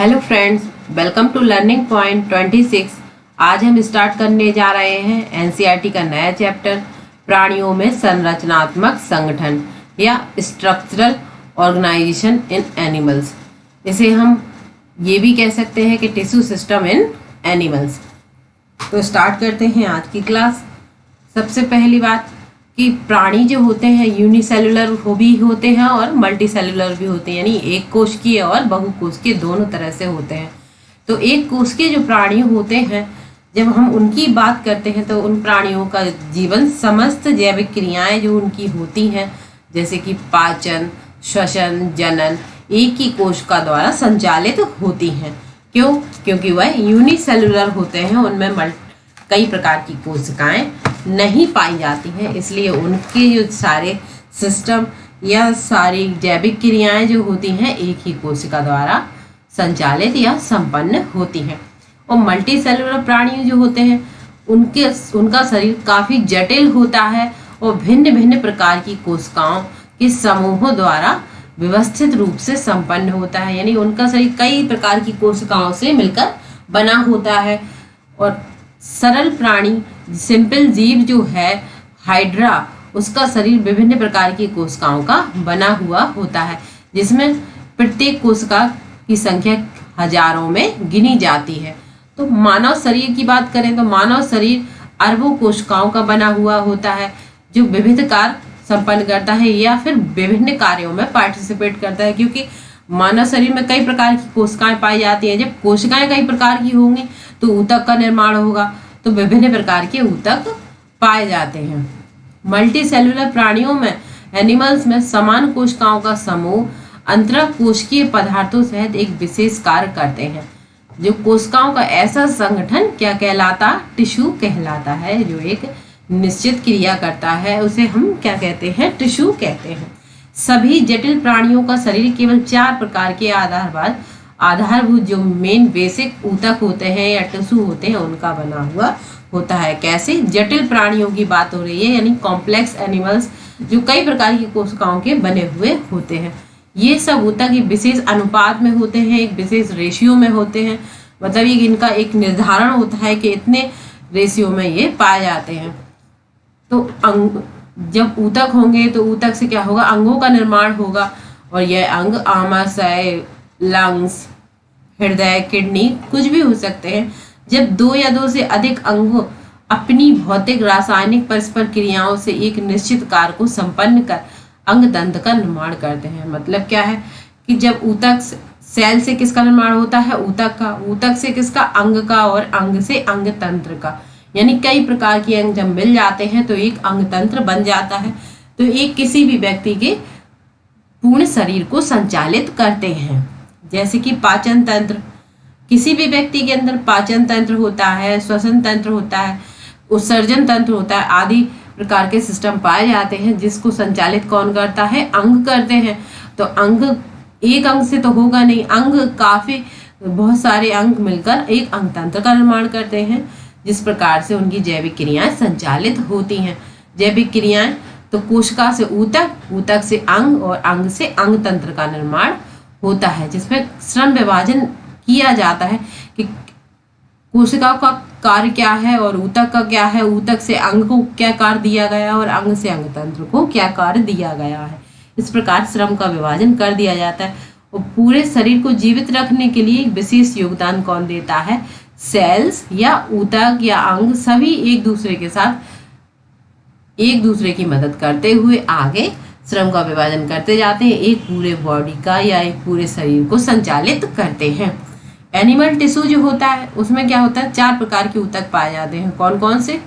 Hello friends, welcome to learning point 26। आज हम start करने जा रहे हैं एनसीईआरटी का नया चैप्टर प्राणियों में संरचनात्मक संगठन या स्ट्रक्चरल ऑर्गेनाइजेशन इन एनिमल्स। इसे हम ये भी कह सकते हैं कि टिश्यू सिस्टम इन एनिमल्स। तो स्टार्ट करते हैं आज की क्लास। सबसे पहली बात कि प्राणी जो होते हैं यूनिसेलुलर भी होते हैं और मल्टी सेलुलर भी होते हैं, यानी एक कोशिकीय और बहुकोशिकीय दोनों तरह से होते हैं। तो एक कोशिकीय जो प्राणी होते हैं, जब हम उनकी बात करते हैं तो उन प्राणियों का जीवन समस्त जैविक क्रियाएं जो उनकी होती हैं, जैसे कि पाचन, श्वसन, जनन, एक ही कोशिका द्वारा संचालित होती हैं। क्यों? क्योंकि वह यूनिसेलुलर होते हैं, उनमें कई प्रकार की कोशिकाएं नहीं पाई जाती हैं, इसलिए उनके जो सारे सिस्टम या सारी जैविक क्रियाएं जो होती हैं एक ही कोशिका द्वारा संचालित या संपन्न होती हैं। और मल्टी सेलुलर प्राणी जो होते हैं उनका शरीर काफ़ी जटिल होता है और भिन्न भिन्न प्रकार की कोशिकाओं के समूहों द्वारा व्यवस्थित रूप से संपन्न होता है, यानी उनका शरीर कई प्रकार की कोशिकाओं से मिलकर बना होता है। और सरल प्राणी सिंपल जीव जो है हाइड्रा, उसका शरीर विभिन्न प्रकार की कोशिकाओं का बना हुआ होता है, जिसमें प्रत्येक कोशिका की संख्या हजारों में गिनी जाती है। तो मानव शरीर की बात करें तो मानव शरीर अरबों कोशिकाओं का बना हुआ होता है, जो विविध कार्य संपन्न करता है या फिर विभिन्न कार्यों में पार्टिसिपेट करता है। क्योंकि मानव शरीर में कई प्रकार की कोशिकाएं पाई जाती हैं, जब कोशिकाएं कई प्रकार की होंगी तो ऊतक का निर्माण होगा, तो विभिन्न प्रकार के ऊतक पाए जाते हैं। मल्टी सेलुलर प्राणियों में एनिमल्स में समान कोशिकाओं का समूह अंतरः कोशिकीय पदार्थों सहित एक विशेष कार्य करते हैं। जो कोशिकाओं का ऐसा संगठन क्या कहलाता? टिश्यू कहलाता है। जो एक निश्चित क्रिया करता है उसे हम क्या कहते हैं? टिश्यू कहते हैं। सभी जटिल प्राणियों का शरीर केवल 4 प्रकार के आधारभूत जो मेन बेसिक ऊतक होते हैं या टिश्यू होते हैं उनका बना हुआ होता है। कैसे? जटिल प्राणियों की बात हो रही है, यानी कॉम्प्लेक्स एनिमल्स जो कई प्रकार की कोशिकाओं के बने हुए होते हैं। ये सब ऊतक एक विशेष अनुपात में होते हैं, एक विशेष रेशियो में होते हैं, मतलब ये इनका एक निर्धारण होता है कि इतने रेशियो में ये पाए जाते हैं। तो जब ऊतक होंगे तो ऊतक से क्या होगा? अंगों का निर्माण होगा, और यह अंग आमाशय, लंग्स, हृदय, किडनी कुछ भी हो सकते हैं। जब 2 या 2 से अधिक अंग अपनी भौतिक रासायनिक परस्पर क्रियाओं से एक निश्चित कार्य को संपन्न कर अंग तंत्र का निर्माण करते हैं। मतलब क्या है कि जब ऊतक सेल से किसका निर्माण होता है? ऊतक का। ऊतक से किसका? अंग का। और अंग से अंग तंत्र का, यानी कई प्रकार के अंग जब मिल जाते हैं तो एक अंग तंत्र बन जाता है। तो एक किसी भी व्यक्ति के पूर्ण शरीर को संचालित करते हैं। जैसे कि पाचन तंत्र, किसी भी व्यक्ति के अंदर पाचन तंत्र होता है, श्वसन तंत्र होता है, उत्सर्जन तंत्र होता है, आदि प्रकार के सिस्टम पाए जाते हैं, जिसको संचालित कौन करता है? अंग करते हैं। तो अंग एक अंग से तो होगा नहीं, अंग काफी बहुत सारे अंग मिलकर एक अंग तंत्र का निर्माण करते हैं, जिस प्रकार से उनकी जैविक क्रियाएं संचालित होती हैं। जैविक क्रियाएं तो कोशिका से ऊतक, ऊतक से अंग और अंग से अंग तंत्र का निर्माण होता है, जिसमें श्रम विभाजन किया जाता है कि कोशिका का कार्य क्या है और ऊतक का क्या है, ऊतक से अंग को क्या कार्य दिया गया और अंग से अंग तंत्र को क्या कार्य दिया गया है। इस प्रकार श्रम का विभाजन कर दिया जाता है। और पूरे शरीर को जीवित रखने के लिए विशेष योगदान कौन देता है? सेल्स या ऊतक या अंग सभी एक दूसरे के साथ एक दूसरे की मदद करते हुए आगे श्रम का विभाजन करते जाते हैं, एक पूरे बॉडी का या एक पूरे शरीर को संचालित करते हैं। एनिमल टिश्यू जो होता है उसमें क्या होता है? 4 प्रकार के ऊतक पाए जाते हैं। कौन कौन से?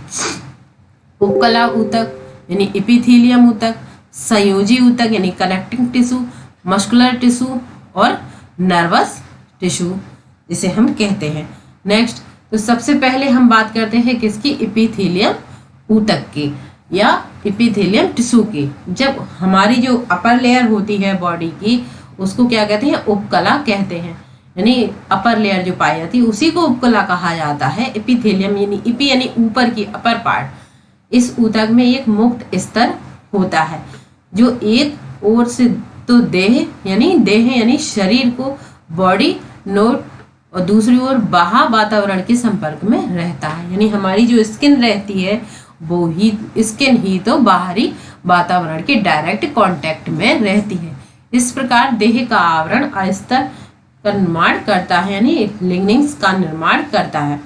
उपकला ऊतक यानी एपिथेलियम ऊतक, संयोजी ऊतक यानी कनेक्टिंग टिश्यू, मस्कुलर टिश्यू और नर्वस टिश्यू जिसे हम कहते हैं। नेक्स्ट, तो सबसे पहले हम बात करते हैं किसकी? एपिथेलियम ऊतक की या एपिथेलियम टिश्यू की। जब हमारी जो अपर लेयर होती है बॉडी की उसको क्या कहते हैं? उपकला कहते हैं, यानी अपर लेयर जो पाई जाती है उसी को उपकला कहा जाता है। एपिथेलियम यानी एपी यानी ऊपर की, अपर पार्ट। इस ऊतक में एक मुक्त स्तर होता है जो एक ओर से तो देह यानी शरीर को बॉडी नोट और दूसरी ओर बाह्य वातावरण के संपर्क में रहता है। यानी हमारी जो स्किन रहती है वो ही स्किन ही तो बाहरी वातावरण के डायरेक्ट कांटेक्ट में रहती है। इस प्रकार देह का आवरण अस्तर का निर्माण करता है, यानी लिग्निंग्स का निर्माण करता है।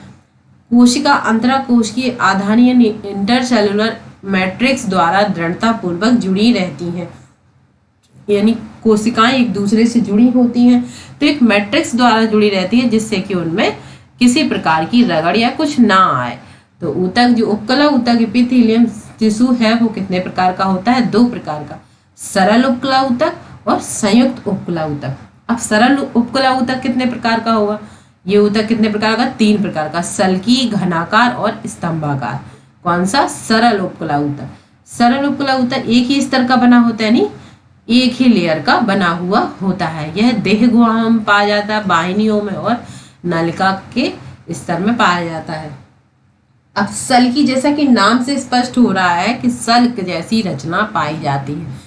कोशिका अंतराकोश की आधानी यानी इंटरसेलुलर मैट्रिक्स द्वारा दृढ़ता पूर्वक जुड़ी रहती हैं। यानी कोशिकाएं एक दूसरे से जुड़ी होती हैं तो एक मैट्रिक्स द्वारा जुड़ी रहती है जिससे कि उनमें किसी प्रकार की रगड़ या कुछ ना आए। तो ऊतक जो उपकला ऊतक एपिथेलियम टिश्यू है वो कितने प्रकार का होता है? 2 प्रकार का, सरल उपकला ऊतक और संयुक्त उपकला ऊतक। अब सरल उपकला ऊतक कितने प्रकार का होगा? ये ऊतक कितने प्रकार का? 3 प्रकार का, सल्की, घनाकार और स्तंभाकार। कौन सा? सरल उपकला ऊतक। सरल उपकला ऊतक एक ही स्तर का बना होता है, यानी एक ही लेयर का बना हुआ होता है। यह देह गुहा में पाया जाता है, वाहिनियों में और नलिका के स्तर में पाया जाता है। अब सल्की, जैसा कि नाम से स्पष्ट हो रहा है कि सल्क जैसी रचना पाई जाती है।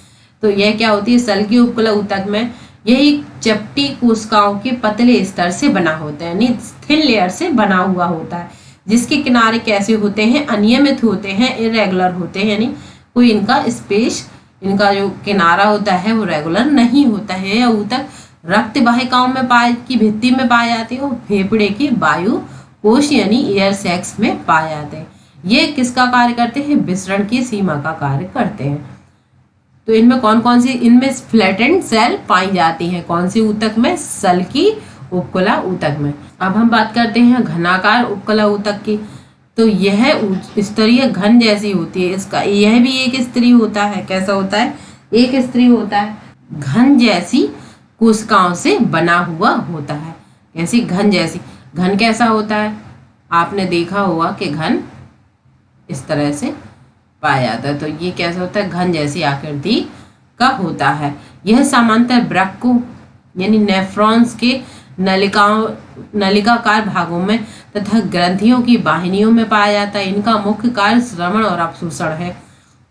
तो यह क्या होती है? सल्की उपकला ऊतक में यह एक चपटी कोशिकाओं के पतले स्तर से बना होता है, यानी थिन लेयर से बना हुआ होता है, जिसके किनारे कैसे होते हैं? अनियमित होते हैं, इरेगुलर होते हैं, यानी कोई इनका स्पेस, इनका जो किनारा होता है वो रेगुलर नहीं होता है। यह ऊतक रक्त वाहिकाओं में की भित्ति में पाए जाते हैं और फेफड़े के वायु कोश यानी एयर सैक्स में पाए जाते हैं। ये किसका कार्य करते हैं? विसरण की सीमा का कार्य करते हैं। तो इनमें कौन कौन सी, इनमें फ्लैटेंड सेल पाई जाती हैं। कौन सी ऊतक में? सल्की उपकला ऊतक में। अब हम बात करते हैं घनाकार उपकला ऊतक की। तो यह स्तरीय घन जैसी होती है, इसका यह भी एक स्तरीय होता है। कैसा होता है? एक स्तरीय होता है, घन जैसी कोशिकाओं से बना हुआ होता है। ऐसी घन जैसी, घन कैसा होता है? आपने देखा होगा कि घन इस तरह से पाया जाता है। तो ये कैसा होता है? घन जैसी आकृति का होता है। यह सामान्यतः वृक्कों यानी नेफ्रॉन्स के नलिकाकार भागों में तथा ग्रंथियों की वाहिनियों में पाया जाता है। इनका मुख्य कार्य श्रवण और अवशोषण है।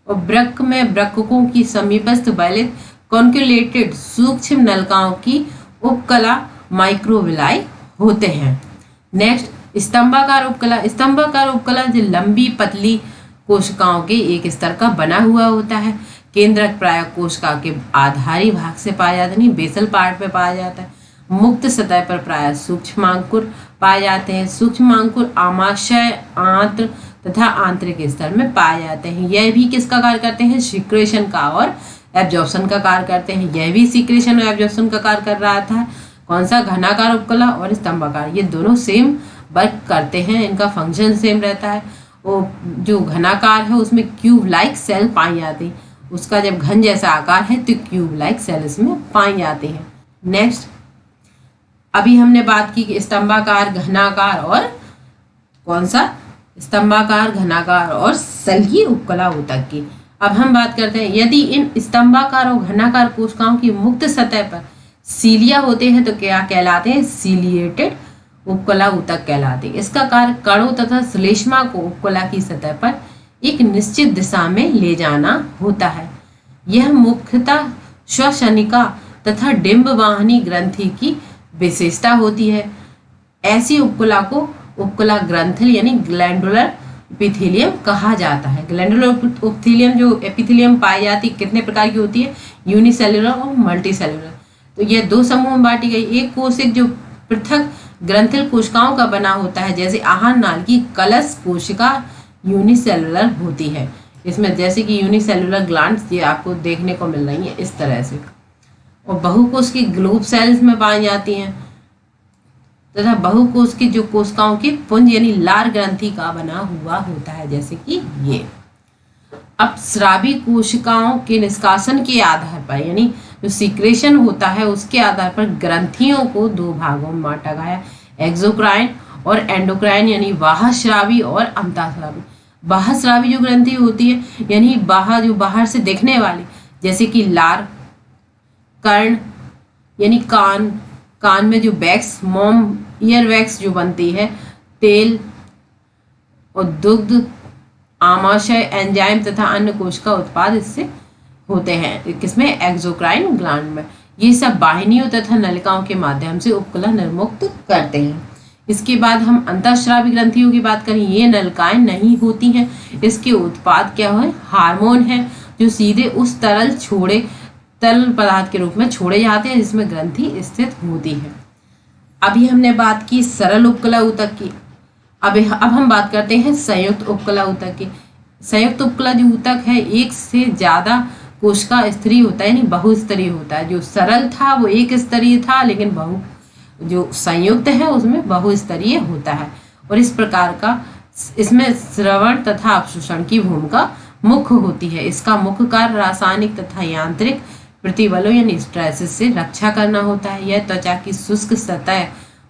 और वृक्क में वृक्कों की समीपस्थ बैलित कॉन्क्युलेटेड सूक्ष्म नलिकाओं की उपकला माइक्रोविलाई होते हैं। नेक्स्ट स्तंभाकार उपकला। स्तंभाकार उपकला जो लंबी पतली कोशिकाओं के एक स्तर का बना हुआ होता है। केंद्रक प्राय कोशिका के आधारी भाग से पाया जाता है, नहीं बेसल पार्ट में पाया जाता है। मुक्त सतह पर प्राय सूक्ष्मांकुर पाए जाते हैं। सूक्ष्मांकुर आमाशय, आंत्र तथा आंतरिक स्तर में पाए जाते हैं। यह भी किसका कार्य करते हैं? सिक्रेशन का और एब्जॉर्प्शन का कार्य करते हैं। यह भी सिक्रेशन और एब्जॉर्प्शन का कार्य कर रहा था। कौन सा? घनाकार उपकला और स्तंभाकार, ये दोनों सेम वर्क करते हैं, इनका फंक्शन सेम रहता है। और जो घनाकार है उसमें क्यूब लाइक सेल पाई जाती है, उसका जब घन जैसा आकार है तो क्यूब लाइक सेल इसमें पाई जाती है। नेक्स्ट, अभी हमने बात की कि स्तंभाकार, घनाकार और कौन सा? स्तंभाकार, घनाकार और सल्की उपकला ऊतक की। अब हम बात करते हैं, यदि इन स्तंभाकार और घनाकार कोशिकाओं की मुक्त सतह पर सीलिया होते हैं तो क्या कहलाते हैं? सीलिएटेड उपकला ऊतक कहलाते हैं। इसका कार्य कणों तथा श्लेष्मा को उपकला की सतह पर एक निश्चित दिशा में ले जाना होता है। यह मुख्यतः श्वसनिका तथा डिंब वाहिनी ग्रंथि की विशेषता होती है। ऐसी उपकला को उपकला ग्रंथल यानी ग्लैंडुलर एपिथेलियम कहा जाता है। ग्लैंडुलर एपिथेलियम जो एपिथेलियम पाई जाती कितने प्रकार की होती है? यूनिसेलुलर और मल्टीसेलुलर। तो यह 2 समूह में बांटी गई। एक कोशिक जो पृथक ग्रंथिल कोशिकाओं का बना होता है, जैसे आहार नाल की कलश कोशिका यूनिसेलुलर होती है। इसमें जैसे कि यूनिसेलुलर ग्लैंड्स ये आपको देखने को मिल रही है इस तरह से। और बहुकोश की ग्लोब सेल्स में पाई जाती हैं तथा बहुकोश की जो कोशिकाओं की पुंज यानी लार ग्रंथि का बना हुआ होता है, जैसे कि ये। अब स्रावी कोशिकाओं के निष्कासन के आधार पर यानी जो सीक्रेशन होता है उसके आधार पर ग्रंथियों को 2 भागों में बांटा गया, एक्सोक्राइन और एंडोक्राइन, यानी बाह्यस्रावी और अंतःस्रावी। बाह्यस्रावी जो ग्रंथि होती है यानी जो बाहर से दिखने वाली, जैसे कि लार, कर्ण यानी कान में जो वैक्स, मोम ईयर वैक्स जो बनती है, तेल और दुग्ध, आमाशय, एंजाइम तथा अन्य कोशिका उत्पाद इससे होते हैं। किसमें? एक्सोक्राइन ग्लैंड में। ये सब वाहिनियों तथा नलिकाओं के माध्यम से उपकला निर्मुक्त करते हैं। इसके बाद हम अंतःस्रावी ग्रंथियों की बात करें, ये नलिकाएं नहीं होती हैं। इसके उत्पाद क्या है, हार्मोन है, जो सीधे उस तरल पदार्थ के रूप में छोड़े जाते हैं जिसमें ग्रंथि स्थित होती है। अभी हमने बात की सरल उपकला ऊतक की। अब हम बात करते हैं संयुक्त उपकला ऊतक की। संयुक्त उपकला जो ऊतक है, एक से ज्यादा कोशिका स्तरीय होता है, यानी बहुस्तरीय होता है। जो सरल था वो एक स्तरीय था, लेकिन जो संयुक्त है उसमें बहुस्तरीय होता है। और इस प्रकार का इसमें श्रवण तथा अवशोषण की भूमिका मुख्य होती है। इसका मुख्य कार्य रासायनिक तथा यांत्रिक प्रतिबलों यानी स्ट्रेसेस से रक्षा करना होता है। यह त्वचा की शुष्क सतह,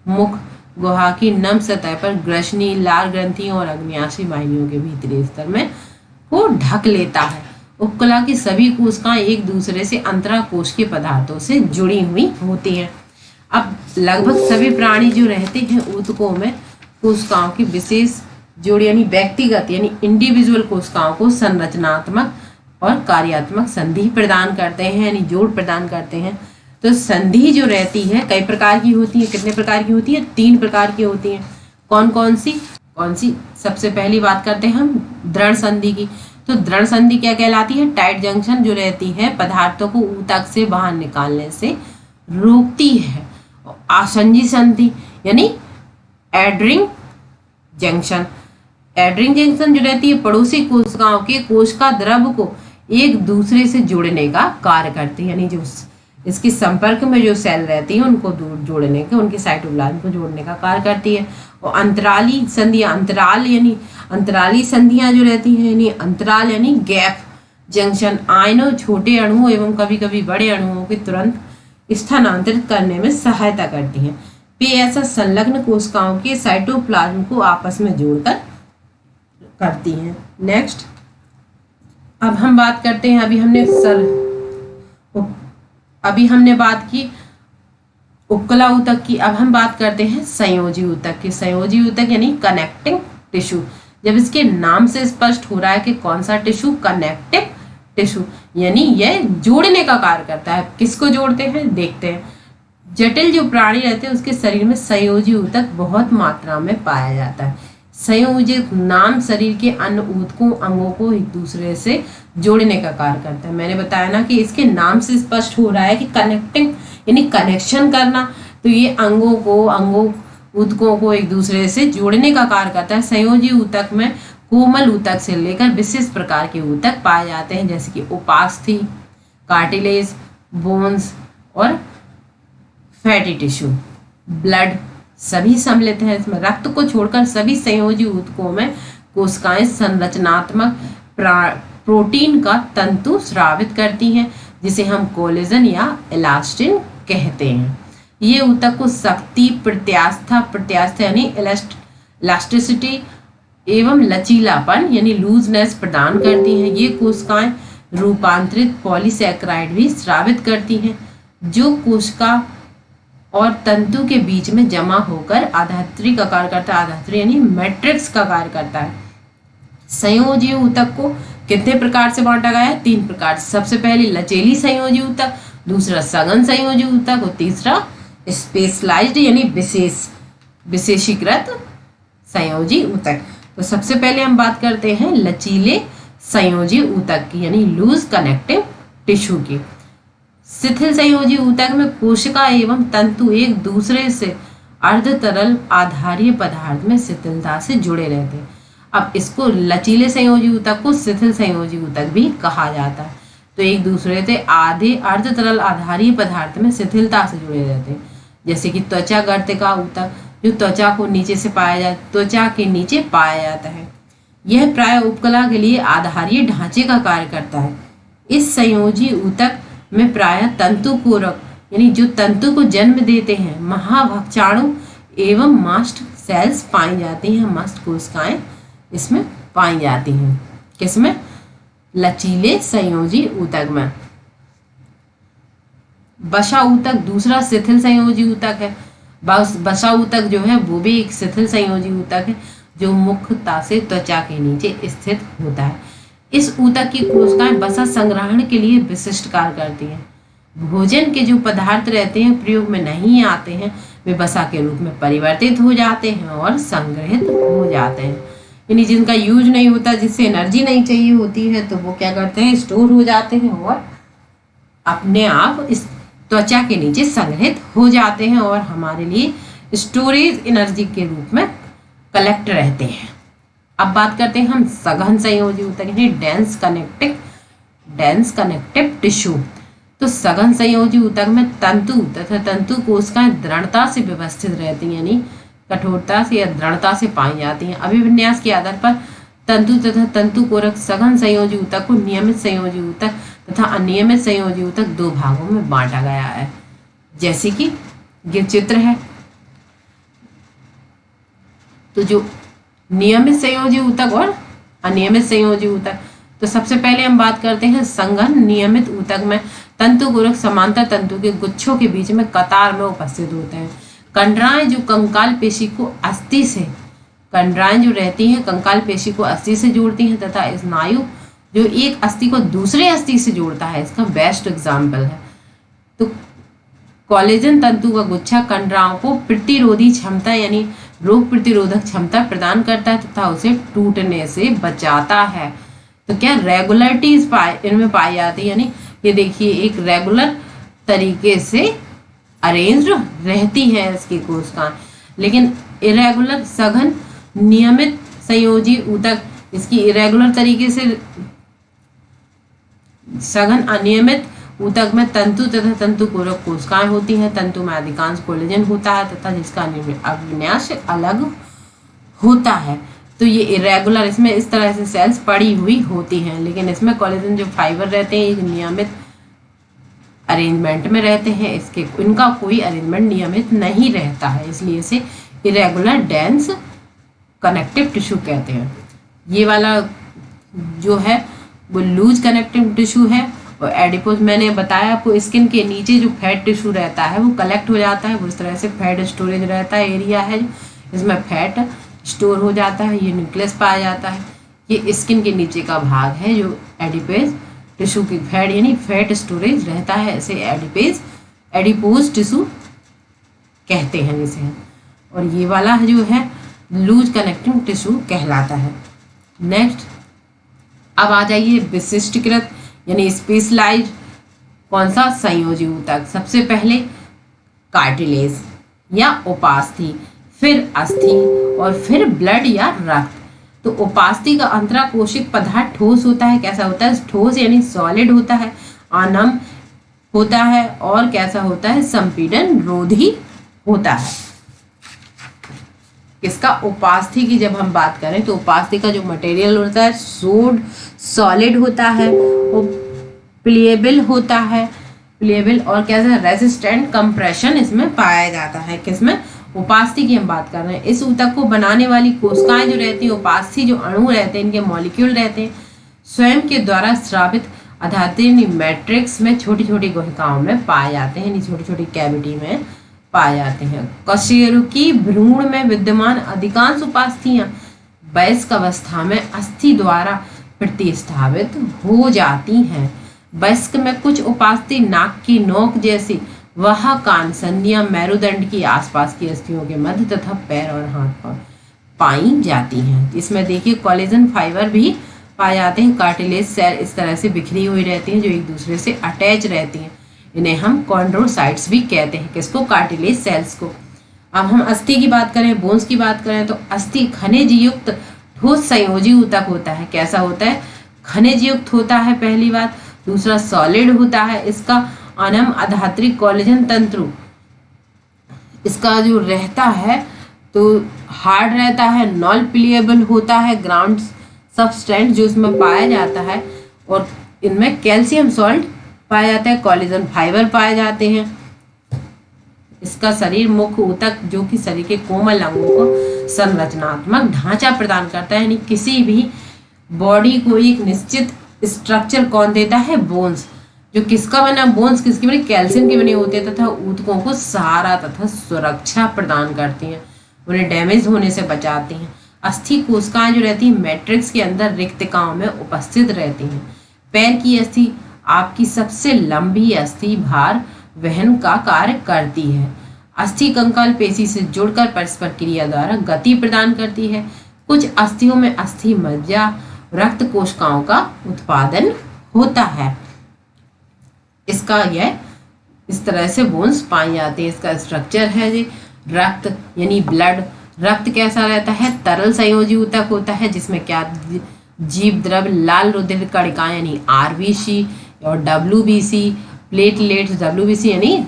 मुख गुहा की नम सतह पर ग्रसनी, लाल ग्रंथियों और अग्न्याशयी वाहिनियों के भीतरी स्तर में को ढक लेता है। उपकला की सभी कोशिकाएं एक दूसरे से अंतराकोशिकीय पदार्थों से जुड़ी हुई होती हैं। अब लगभग सभी प्राणी जो रहते हैं ऊतकों में कोशिकाओं की विशेष जोड़ यानी व्यक्तिगत यानी इंडिविजुअल कोशिकाओं को संरचनात्मक और कार्यात्मक संधि प्रदान करते हैं, यानी जोड़ प्रदान करते हैं। तो संधि जो रहती है कई प्रकार की होती है। कितने प्रकार की होती है? 3 प्रकार की होती है। कौन सी? सबसे पहली बात करते हैं हम दृढ़ संधि की। तो दृढ़ संधि क्या कहलाती है? टाइट जंक्शन जो रहती है पदार्थों को ऊतक से बाहर निकालने से रोकती है। आसंजी संधि यानी एडरिंग जंक्शन जो रहती है पड़ोसी कोशिकाओं के कोशिका द्रव को एक दूसरे से जोड़ने का कार्य करती है, यानी जो इसके संपर्क में जो सेल रहती है उनको जोड़ने के, उनके साइटोप्लाज्म को जोड़ने का कार्य करती है। और अंतराली संधियां, अंतराली संधियां जो रहती हैं, यानी अंतराल यानी गैप जंक्शन आयनों, छोटे अणुओं एवं कभी कभी बड़े अणुओं के तुरंत स्थानांतरित करने में सहायता करती हैं। वे ऐसा संलग्न कोशिकाओं के साइटोप्लाज्म को आपस में जोड़कर करती हैं। नेक्स्ट अब हम बात करते हैं, अभी हमने बात की उपकला ऊतक की। अब हम बात करते हैं संयोजी ऊतक की। संयोजी ऊतक यानी कनेक्टिंग टिश्यू। जब इसके नाम से स्पष्ट हो रहा है कि कौन सा टिश्यू, कनेक्टिव टिश्यू, यानी यह जोड़ने का कार्य करता है। किसको जोड़ते हैं देखते हैं। जटिल जो प्राणी रहते हैं उसके शरीर में संयोजी ऊतक बहुत मात्रा में पाया जाता है। संयोजित नाम शरीर के अन्य ऊतकों अंगों को एक दूसरे से जोड़ने का कार्य करता है। मैंने बताया ना कि इसके नाम से स्पष्ट हो रहा है कि कनेक्टिंग यानी कनेक्शन करना, तो ये ऊतकों को एक दूसरे से जोड़ने का कार्य करता है। संयोजी ऊतक में कोमल ऊतक से लेकर विशेष प्रकार के ऊतक पाए जाते हैं, जैसे कि उपास्थि, कार्टिलेज, बोन्स और फैटी टिश्यू। ब्लड सभी सम्मिलित है इसमें। रक्त को छोड़कर सभी संयोजी ऊतकों में कोशिकाएं संरचनात्मक प्रोटीन का तंतु स्रावित करती हैं, जिसे हम कोलेजन या इलास्टिन कहते हैं। ये ऊतक को शक्ति, प्रत्यास्था यानी इलास्टिसिटी एवं लचीलापन यानी लूजनेस प्रदान करती हैं। ये कोशिकाएं रूपांतरित पॉलीसैकेराइड भी स्रावित करती हैं, जो कोशिका और तंतु के बीच में जमा होकर आधात्री का कार्य करता है। आधात्री यानी मैट्रिक्स का कार्य करता है। संयोजी ऊतक को कितने प्रकार से बांटा गया है? 3 प्रकार। सबसे पहले लचीली संयोजी ऊतक, दूसरा सघन संयोजी ऊतक और तीसरा स्पेशलाइज्ड यानी विशेषीकृत संयोजी ऊतक। तो सबसे पहले हम बात करते हैं लचीले संयोजी ऊतक की, यानी लूज कनेक्टिव टिश्यू की। शिथिल संयोजी ऊतक में कोशिका एवं तंतु एक दूसरे से अर्ध तरल आधारीय पदार्थ में शिथिलता से जुड़े रहते हैं। अब इसको लचीले संयोजी ऊतक को शिथिल संयोजी ऊतक भी कहा जाता है। तो एक दूसरे से आधे अर्ध तरल आधारीय पदार्थ में शिथिलता से जुड़े रहते हैं, जैसे कि त्वचा गर्तिका ऊतक जो त्वचा के नीचे पाया जाता है। यह प्राय उपकला के लिए आधारीय ढांचे का कार्य करता है। इस संयोजी ऊतक में प्राय तंतु पूरक यानी जो तंतु को जन्म देते हैं महाभक्षाणु एवं मास्ट सेल्स पाई जाती हैं। मास्ट कोशिकाएं इसमें पाई जाती हैं। किसमें? लचीले संयोजी ऊतक में। वसा ऊतक दूसरा शिथिल संयोजी ऊतक है। वसा ऊतक जो है वो भी एक शिथिल संयोजी ऊतक है, जो मुख्यतः से त्वचा के नीचे स्थित होता है। इस ऊतक की कोशिकाएं वसा संग्रहण के लिए विशिष्ट कार्य करती हैं। भोजन के जो पदार्थ रहते हैं प्रयोग में नहीं आते हैं वे वसा के रूप में परिवर्तित हो जाते हैं और संग्रहित हो जाते हैं। यानी जिनका यूज नहीं होता, जिससे एनर्जी नहीं चाहिए होती है, तो वो क्या करते हैं, स्टोर हो जाते हैं और अपने आप इस त्वचा के नीचे संग्रहित हो जाते हैं और हमारे लिए स्टोरेज एनर्जी के रूप में कलेक्ट रहते हैं। अब बात करते हैं हम सघन संयोजी ऊतक यानी डेंस कनेक्टिव टिश्यू। तो सघन संयोजी ऊतक में तंतु तथा तंतु कोशिकाएं दृढ़ता से व्यवस्थित रहती हैं, यानी कठोरता से या दृढ़ता से पाई जाती हैं। अभिविन्यास के आधार पर तंतु तथा तंतु कोरक सघन संयोजी ऊतक को नियमित संयोजी ऊतक तथा अनियमित संयोजी ऊतक दो भागों में बांटा गया है। जैसे कि ये चित्र है, तो जो नियमित संयोजी ऊतक और अनियमित संयोजी ऊतक, तो सबसे पहले हम बात करते हैं सघन नियमित ऊतक में तंतु कोरक समांतर तंतु के गुच्छों के बीच में कतार में उपस्थित होते हैं। कंडराएं जो कंकाल पेशी को अस्थि से, कंडराएं जो रहती हैं कंकाल पेशी को अस्थि से जोड़ती हैं तथा स्नायु जो एक अस्थि को दूसरे अस्थि से जोड़ता है, इसका बेस्ट एग्जाम्पल है। तो कोलेजन तंतु का गुच्छा कंडराओं को प्रतिरोधी क्षमता यानी रोग प्रतिरोधक क्षमता प्रदान करता है तथा उसे टूटने से बचाता है। तो क्या रेगुलरिटी इनमें पाई जाती है, यानी ये देखिए एक रेगुलर तरीके से अरेंज्ड रहती है इसकी कोशिकाएं। लेकिन इरेगुलर सघन नियमित संयोजी ऊतक, इसकी इरेगुलर तरीके से सघन अनियमित ऊतक में तंतु तथा तंतु कोरक कोशिकाएं होती हैं। तंतु में अधिकांश कोलेजन होता है तथा जिसका अविन्यास अलग होता है। तो ये इरेगुलर, इसमें इस तरह से सेल्स पड़ी हुई होती हैं, लेकिन इसमें कोलेजन जो फाइबर रहते हैं एक नियमित अरेंजमेंट में रहते हैं, इनका कोई अरेंजमेंट नियमित नहीं रहता है, इसलिए इसे इरेगुलर डेंस कनेक्टिव टिश्यू कहते हैं। ये वाला जो है वो लूज कनेक्टिव टिश्यू है। और एडिपोज, मैंने बताया आपको, स्किन के नीचे जो फैट टिश्यू रहता है वो कलेक्ट हो जाता है, वो इस तरह से फैट स्टोरेज रहता है, एरिया है इसमें फैट स्टोर हो जाता है, ये न्यूक्लियस पाया जाता है। ये स्किन के नीचे का भाग है जो एडिपेज टिश्यू की फैट यानी फैट स्टोरेज रहता है, इसे एडिपोज टिश्यू कहते हैं जिसे। और ये वाला जो है लूज कनेक्टिव टिश्यू कहलाता है। नेक्स्ट अब आ जाइए विशिष्टकृत यानी स्पेशलाइज्ड कौन सा संयोजी ऊतक। सबसे पहले कार्टिलेज या उपास्थि, फिर अस्थि और फिर ब्लड या रक्त। तो उपास्थि का अंतराकोशिक पदार्थ ठोस होता है। कैसा होता है? ठोस यानी सॉलिड होता है, अनम होता है और कैसा होता है? संपीड़न रोधी होता है। इसका उपास्थि की जब हम बात करें तो उपास्थि का जो मटेरियल होता है सॉलिड होता है, वो प्लिएबल होता है, प्लिएबल और कैसा रेजिस्टेंट कंप्रेशन इसमें पाया जाता है। किसमें? उपास्थि की हम बात कर रहे हैं। इस ऊतक को बनाने वाली कोशिकाएं जो रहती हैं, उपास्थि जो अणु रहते हैं, इनके मॉलिक्यूल रहते हैं, स्वयं के द्वारा स्रावित आधात्य मैट्रिक्स में छोटी छोटी गुहिकाओं में पाए जाते हैं, छोटी छोटी कैविटी में पाए जाते हैं। कशेरुकी भ्रूण में विद्यमान अधिकांश उपास्थियां वयस्क अवस्था में अस्थि द्वारा प्रतिस्थापित हो जाती हैं। वयस्क में कुछ उपास्थि नाक की नोक जैसी वह कान संधियां मेरुदंड की आसपास की अस्थियों के मध्य तथा पैर और हाथ पर पाई जाती हैं। इसमें देखिए कोलेजन फाइबर भी पाए जाते हैं। कार्टिलेज सेल इस तरह से बिखरी हुई रहती हैं जो एक दूसरे से अटैच रहती हैं। इन्हें हम कॉन्ड्रोसाइट्स भी कहते हैं। किसको? कार्टिलेज सेल्स को। अब हम अस्थि की बात करें, बोन्स की बात करें तो अस्थि खनिज युक्त ठोस संयोजी ऊतक होता है। कैसा होता है? खनिज युक्त होता है पहली बात। दूसरा सॉलिड होता है। इसका अनम आधात्रिक कोलेजन तंतु इसका जो रहता है तो हार्ड रहता है, नॉन प्लिएबल होता है, ग्राउंड सबस्टेंस जो इसमें पाया जाता है, और इनमें कैल्शियम सॉल्ट पाया जाता है, कोलेजन फाइबर पाए जाते हैं। इसका शरीर मुख्य ऊतक जो कि शरीर के कोमल अंगों को संरचनात्मक ढांचा प्रदान करता है, यानी किसी भी बॉडी को एक निश्चित स्ट्रक्चर कौन देता है? बोन्स। जो किसका बना? बोन्स किसकी बनी? कैल्शियम की बनी होती है तथा ऊतकों को सहारा तथा सुरक्षा प्रदान करती हैं, उन्हें डैमेज होने से बचाती हैं। अस्थि कोशिकाएं जो रहती हैं मैट्रिक्स के अंदर रिक्तिकाओं में उपस्थित रहती हैं। पैर की अस्थि आपकी सबसे लंबी अस्थि भार वहन का कार्य करती है। अस्थि कंकाल पेशी से जुड़कर परस्पर क्रिया द्वारा गति प्रदान करती है। कुछ अस्थियों में अस्थि मज्जा रक्त कोशिकाओं का उत्पादन होता है। इसका यह इस तरह से बोन्स पाई जाती है। इसका स्ट्रक्चर है जी रक्त यानी ब्लड। रक्त कैसा रहता है? तरल संयोजी ऊतक होता है जिसमें क्या जीव द्रव लाल रुधिर कणिकाएं यानी आरबीसी और डब्ल्यूबीसी, प्लेटलेट्स डब्ल्यूबीसी यानी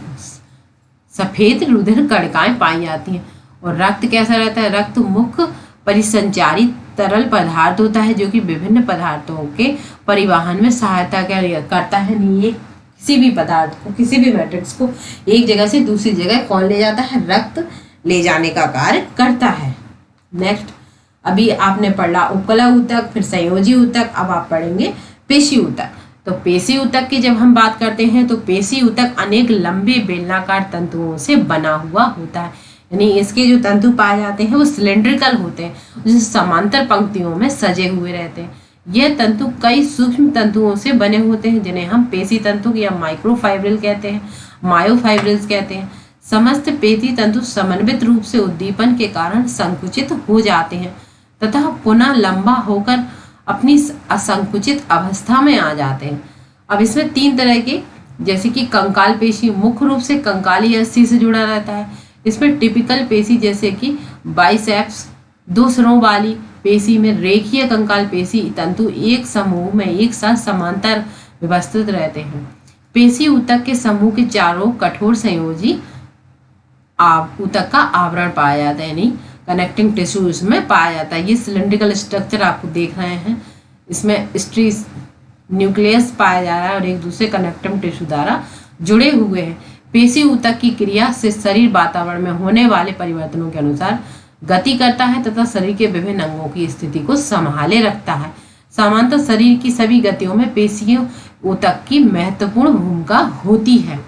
सफेद रुधिर कणिकाएं पाई जाती हैं। और रक्त कैसा रहता है? रक्त मुख्य परिसंचारी तरल पदार्थ होता है जो कि विभिन्न पदार्थों के परिवहन में सहायता करता है। ये किसी भी पदार्थ को, किसी भी मैट्रिक्स को एक जगह से दूसरी जगह कौन ले जाता है? रक्त ले जाने का कार्य करता है। नेक्स्ट, अभी आपने पढ़ा उपकला ऊतक, फिर संयोजी ऊतक, अब आप पढ़ेंगे पेशी ऊतक। तो पेशी ऊतक की जब हम बात करते हैं तो पेशी ऊतक अनेक लंबे बेलनाकार तंतुओं से बना हुआ होता है। यानी इसके जो तंतु पाए जाते हैं वो सिलेंड्रिकल होते हैं, जिसे समांतर पंक्तियों में सजे हुए रहते हैं। यह तंतु कई सूक्ष्म तंतुओं से बने होते हैं जिन्हें हम पेशी तंतु या माइक्रोफाइब्रिल कहते हैं, मायोफाइब्रिल्स कहते हैं। समस्त पेशी तंतु समन्वित रूप से उद्दीपन के कारण संकुचित हो जाते हैं तथा पुनः लंबा होकर अपनी असंकुचित अवस्था में आ जाते हैं। अब इसमें तीन तरह के, जैसे कि कंकाल पेशी मुख्य रूप से कंकाली अस्थि से जुड़ा रहता है। इसमें टिपिकल पेशी जैसे कि बाइसेप्स, दो सिरों वाली पेशी में रेखीय कंकाल पेशी तंतु एक समूह में एक साथ समांतर व्यवस्थित रहते हैं। पेशी ऊतक के समूह के चारों कठोर संयोजी ऊतक का आवरण पाया जाता है, यानी कनेक्टिंग टिश्यू इसमें पाया जाता है। ये सिलेंड्रिकल स्ट्रक्चर आपको देख रहे हैं, इसमें स्ट्रीस न्यूक्लियस पाया जा रहा है और एक दूसरे कनेक्टिंग टिश्यू द्वारा जुड़े हुए हैं। पेशी ऊतक की क्रिया से शरीर वातावरण में होने वाले परिवर्तनों के अनुसार गति करता है तथा शरीर के विभिन्न अंगों की स्थिति को संभाले रखता है। सामान्यतः शरीर की सभी गतियों में पेशियों ऊतक की महत्वपूर्ण भूमिका होती है।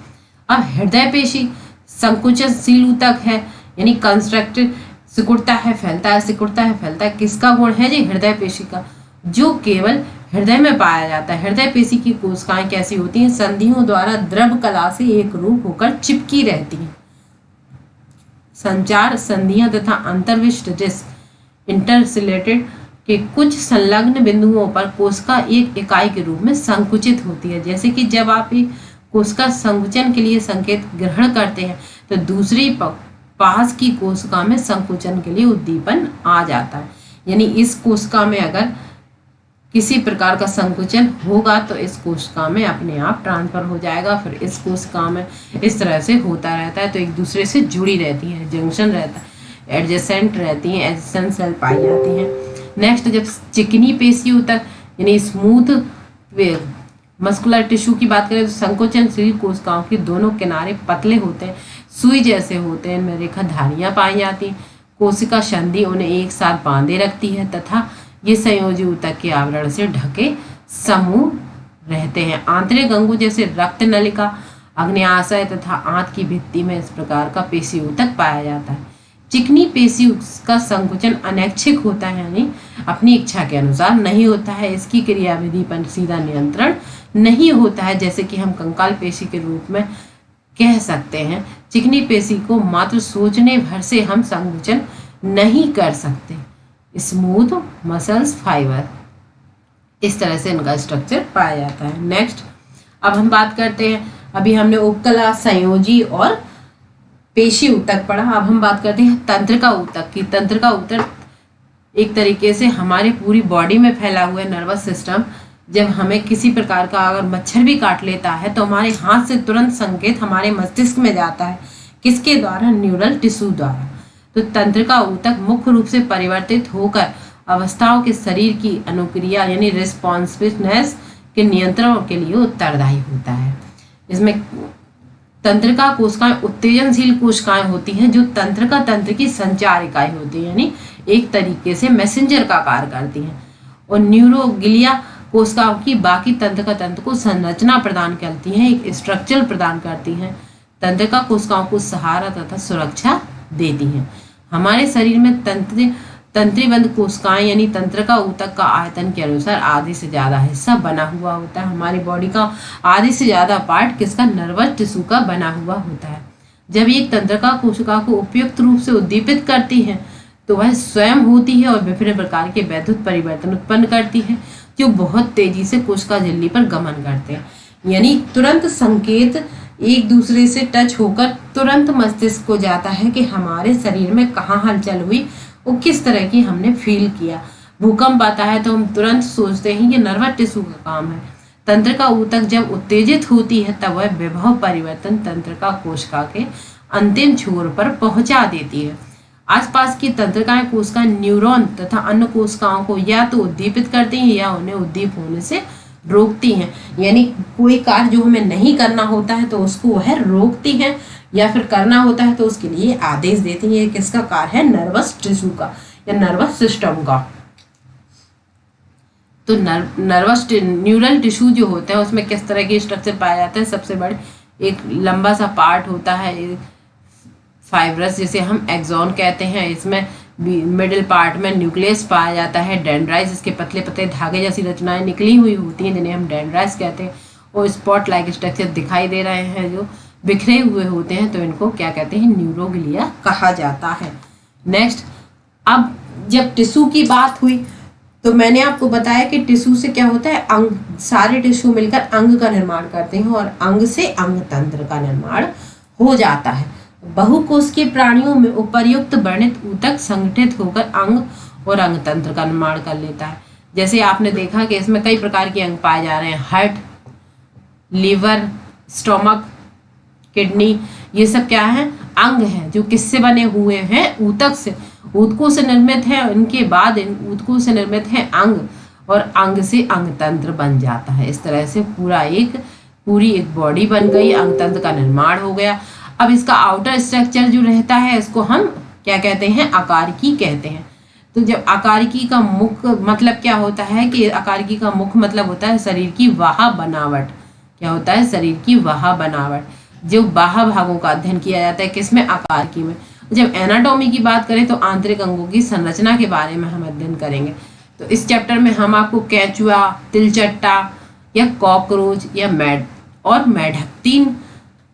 अब हृदय पेशी संकुचनशील ऊतक है, यानी कंस्ट्रक्टिव, सिकुड़ता है फैलता है, सिकुड़ता है फैलता है। किसका गुण है जी? हृदय पेशी का, जो केवल हृदय में पाया जाता है। हृदय पेशी की कोशिकाएं कैसी होती हैं? संधियों द्वारा द्रव कला से एक रूप होकर चिपकी रहती हैं। संचार संधियां तथा अंतर्विष्ट डिस्क इंटरसिलेटेड के कुछ संलग्न बिंदुओं पर कोशिका एक इकाई के रूप में संकुचित होती है। जैसे कि जब आप एक कोशिका संकुचन के लिए संकेत ग्रहण करते हैं तो दूसरी पास की कोशिका में संकुचन के लिए उद्दीपन आ जाता है। यानी इस कोशिका में अगर किसी प्रकार का संकुचन होगा तो इस कोशिका में अपने आप ट्रांसफर हो जाएगा, फिर इस कोशिका में इस तरह से होता रहता है। तो एक दूसरे से जुड़ी रहती है, जंक्शन रहता है, एडजेसेंट रहती हैं, एडजेसेंट सेल पाई जाती हैं। नेक्स्ट, जब चिकनी पेशी ऊतक यानी स्मूथ मस्कुलर टिश्यू की बात करें तो संकोचनशील कोशिकाओं के दोनों किनारे पतले होते हैं, सुई जैसे होते हैं, इनमें रेखाधारियां पाई जाती हैं। कोशिका संधि उन्हें एक साथ बांधे रखती है तथा ये संयोजी ऊतक के आवरण से ढके समूह रहते हैं। आंतरिक अंगों जैसे रक्त नलिका, अग्न्याशय तथा आंत की भित्ति में इस प्रकार का पेशी ऊतक पाया जाता है। चिकनी पेशी का संकुचन अनैच्छिक होता है, यानी अपनी इच्छा के अनुसार नहीं होता है। इसकी क्रियाविधि पर सीधा नियंत्रण नहीं होता है, जैसे कि हम कंकाल पेशी के रूप में कह सकते हैं। चिकनी पेशी को मात्र सोचने भर से हम संकुचन नहीं कर सकते। स्मूथ मसल्स फाइबर, इस तरह से इनका स्ट्रक्चर पाया जाता है। नेक्स्ट, अब हम बात करते हैं, अभी हमने उपकला, संयोजी और पेशी ऊतक पढ़ा। अब हम बात करते हैं तंत्रिका ऊतक की। तंत्रिका ऊतक एक तरीके से हमारी पूरी बॉडी में फैला हुआ नर्वस सिस्टम। जब हमें किसी प्रकार का अगर मच्छर भी काट लेता है तो हमारे हाथ से तुरंत संकेत हमारे मस्तिष्क में जाता है, किसके द्वारा? न्यूरल टिश्यू द्वारा। तो तंत्रिका ऊतक मुख्य रूप से परिवर्तित होकर अवस्थाओं के शरीर की अनुक्रिया यानी रिस्पॉन्सिवनेस के नियंत्रण के लिए उत्तरदायी होता है। इसमें तंत्रिका कोशिकाएं उत्तेजनशील कोशिकाएं होती हैं जो तंत्रिका तंत्र की संचार इकाई होती है, यानी एक तरीके से मैसेंजर का कार्य करती हैं। और न्यूरोगिलिया कोशिकाओं की बाकी तंत्रिका तंत्र को संरचना प्रदान करती हैं, एक स्ट्रक्चर प्रदान करती हैं। तंत्रिका कोशिकाओं को सहारा तथा सुरक्षा देती हैं। हमारे शरीर में तंत्रीबंध कोशिकाएं यानी तंत्रिका ऊतक का आयतन के अनुसार आधे से ज्यादा हिस्सा बना हुआ होता है। हमारी बॉडी का आधे से ज्यादा पार्ट किसका, नर्वस टिश्यू का बना हुआ होता है। जब एक तंत्रिका कोशिका को उपयुक्त रूप से उद्दीपित करती है तो वह स्वयं होती है और विभिन्न प्रकार के वैद्युत परिवर्तन उत्पन्न करती है जो बहुत तेजी से कोशिका झिल्ली पर गमन करते हैं। यानी तुरंत संकेत एक दूसरे से टच होकर तुरंत मस्तिष्क को जाता है कि हमारे शरीर में कहाँ हलचल हुई और किस तरह की हमने फील किया। भूकंप आता है तो हम तुरंत सोचते हैं ये नर्वस टिश्यू का काम है। तंत्रिका ऊतक जब उत्तेजित होती है तब वह विभव परिवर्तन तंत्रिका कोशिका के अंतिम छोर पर पहुंचा देती है। आसपास की तंत्रिकाएं कोशिका न्यूरॉन तथा अन्य कोशिकाओं को या तो उद्दीपित करती हैं या उन्हें उद्दीप होने से रोकती हैं। यानी कोई कार्य जो हमें नहीं करना होता है तो उसको वह रोकती हैं, या फिर करना होता है तो उसके लिए आदेश देती है। किसका कार्य है, नर्वस टिश्यू का या नर्वस सिस्टम का। तो नर्वस न्यूरल टिश्यू जो होता है उसमें किस तरह के स्ट्रक्चर पाया जाता है। सबसे बड़े एक लंबा सा पार्ट होता है फाइब्रस, जिसे हम एक्सॉन कहते हैं। इसमें मिडिल पार्ट में न्यूक्लियस पाया जाता है। डेंड्राइट्स, इसके पतले पतले धागे जैसी रचनाएं निकली हुई होती हैं जिन्हें हम डेंड्राइट्स कहते हैं। और स्पॉट लाइक स्ट्रक्चर दिखाई दे रहे हैं जो बिखरे हुए होते हैं, तो इनको क्या कहते हैं, न्यूरोग्लिया कहा जाता है। नेक्स्ट, अब जब टिश्यू की बात हुई तो मैंने आपको बताया कि टिश्यू से क्या होता है, अंग, सारे टिश्यू मिलकर अंग का निर्माण करते हैं और अंग से अंग तंत्र का निर्माण हो जाता है। बहुकोशिकीय प्राणियों में उपर्युक्त वर्णित ऊतक संगठित होकर अंग और अंग तंत्र का निर्माण कर लेता है। जैसे आपने देखा कि इसमें कई प्रकार के अंग पाए जा रहे हैं, हार्ट, लीवर, स्टोमक, किडनी, ये सब क्या है, अंग हैं जो किससे बने हुए हैं, ऊतक से, ऊतकों से निर्मित है। इनके बाद इन ऊतकों से निर्मित है अंग और अंग से अंग तंत्र बन जाता है। इस तरह से पूरी एक बॉडी बन गई, अंग तंत्र का निर्माण हो गया। अब इसका आउटर स्ट्रक्चर जो रहता है इसको हम क्या कहते हैं, आकारिकी कहते हैं। तो जब आकारिकी का मुख्य मतलब क्या होता है कि आकारिकी का मुख्य मतलब होता है शरीर की वाह बनावट। क्या होता है, शरीर की वाह बनावट, जो बाह्य भागों का अध्ययन किया जाता है किसमें, आकारिकी में। जब एनाटॉमी की बात करें तो आंतरिक अंगों की संरचना के बारे में हम अध्ययन करेंगे। तो इस चैप्टर में हम आपको केंचुआ, तिलचट्टा या कॉकरोच या मेढक, 3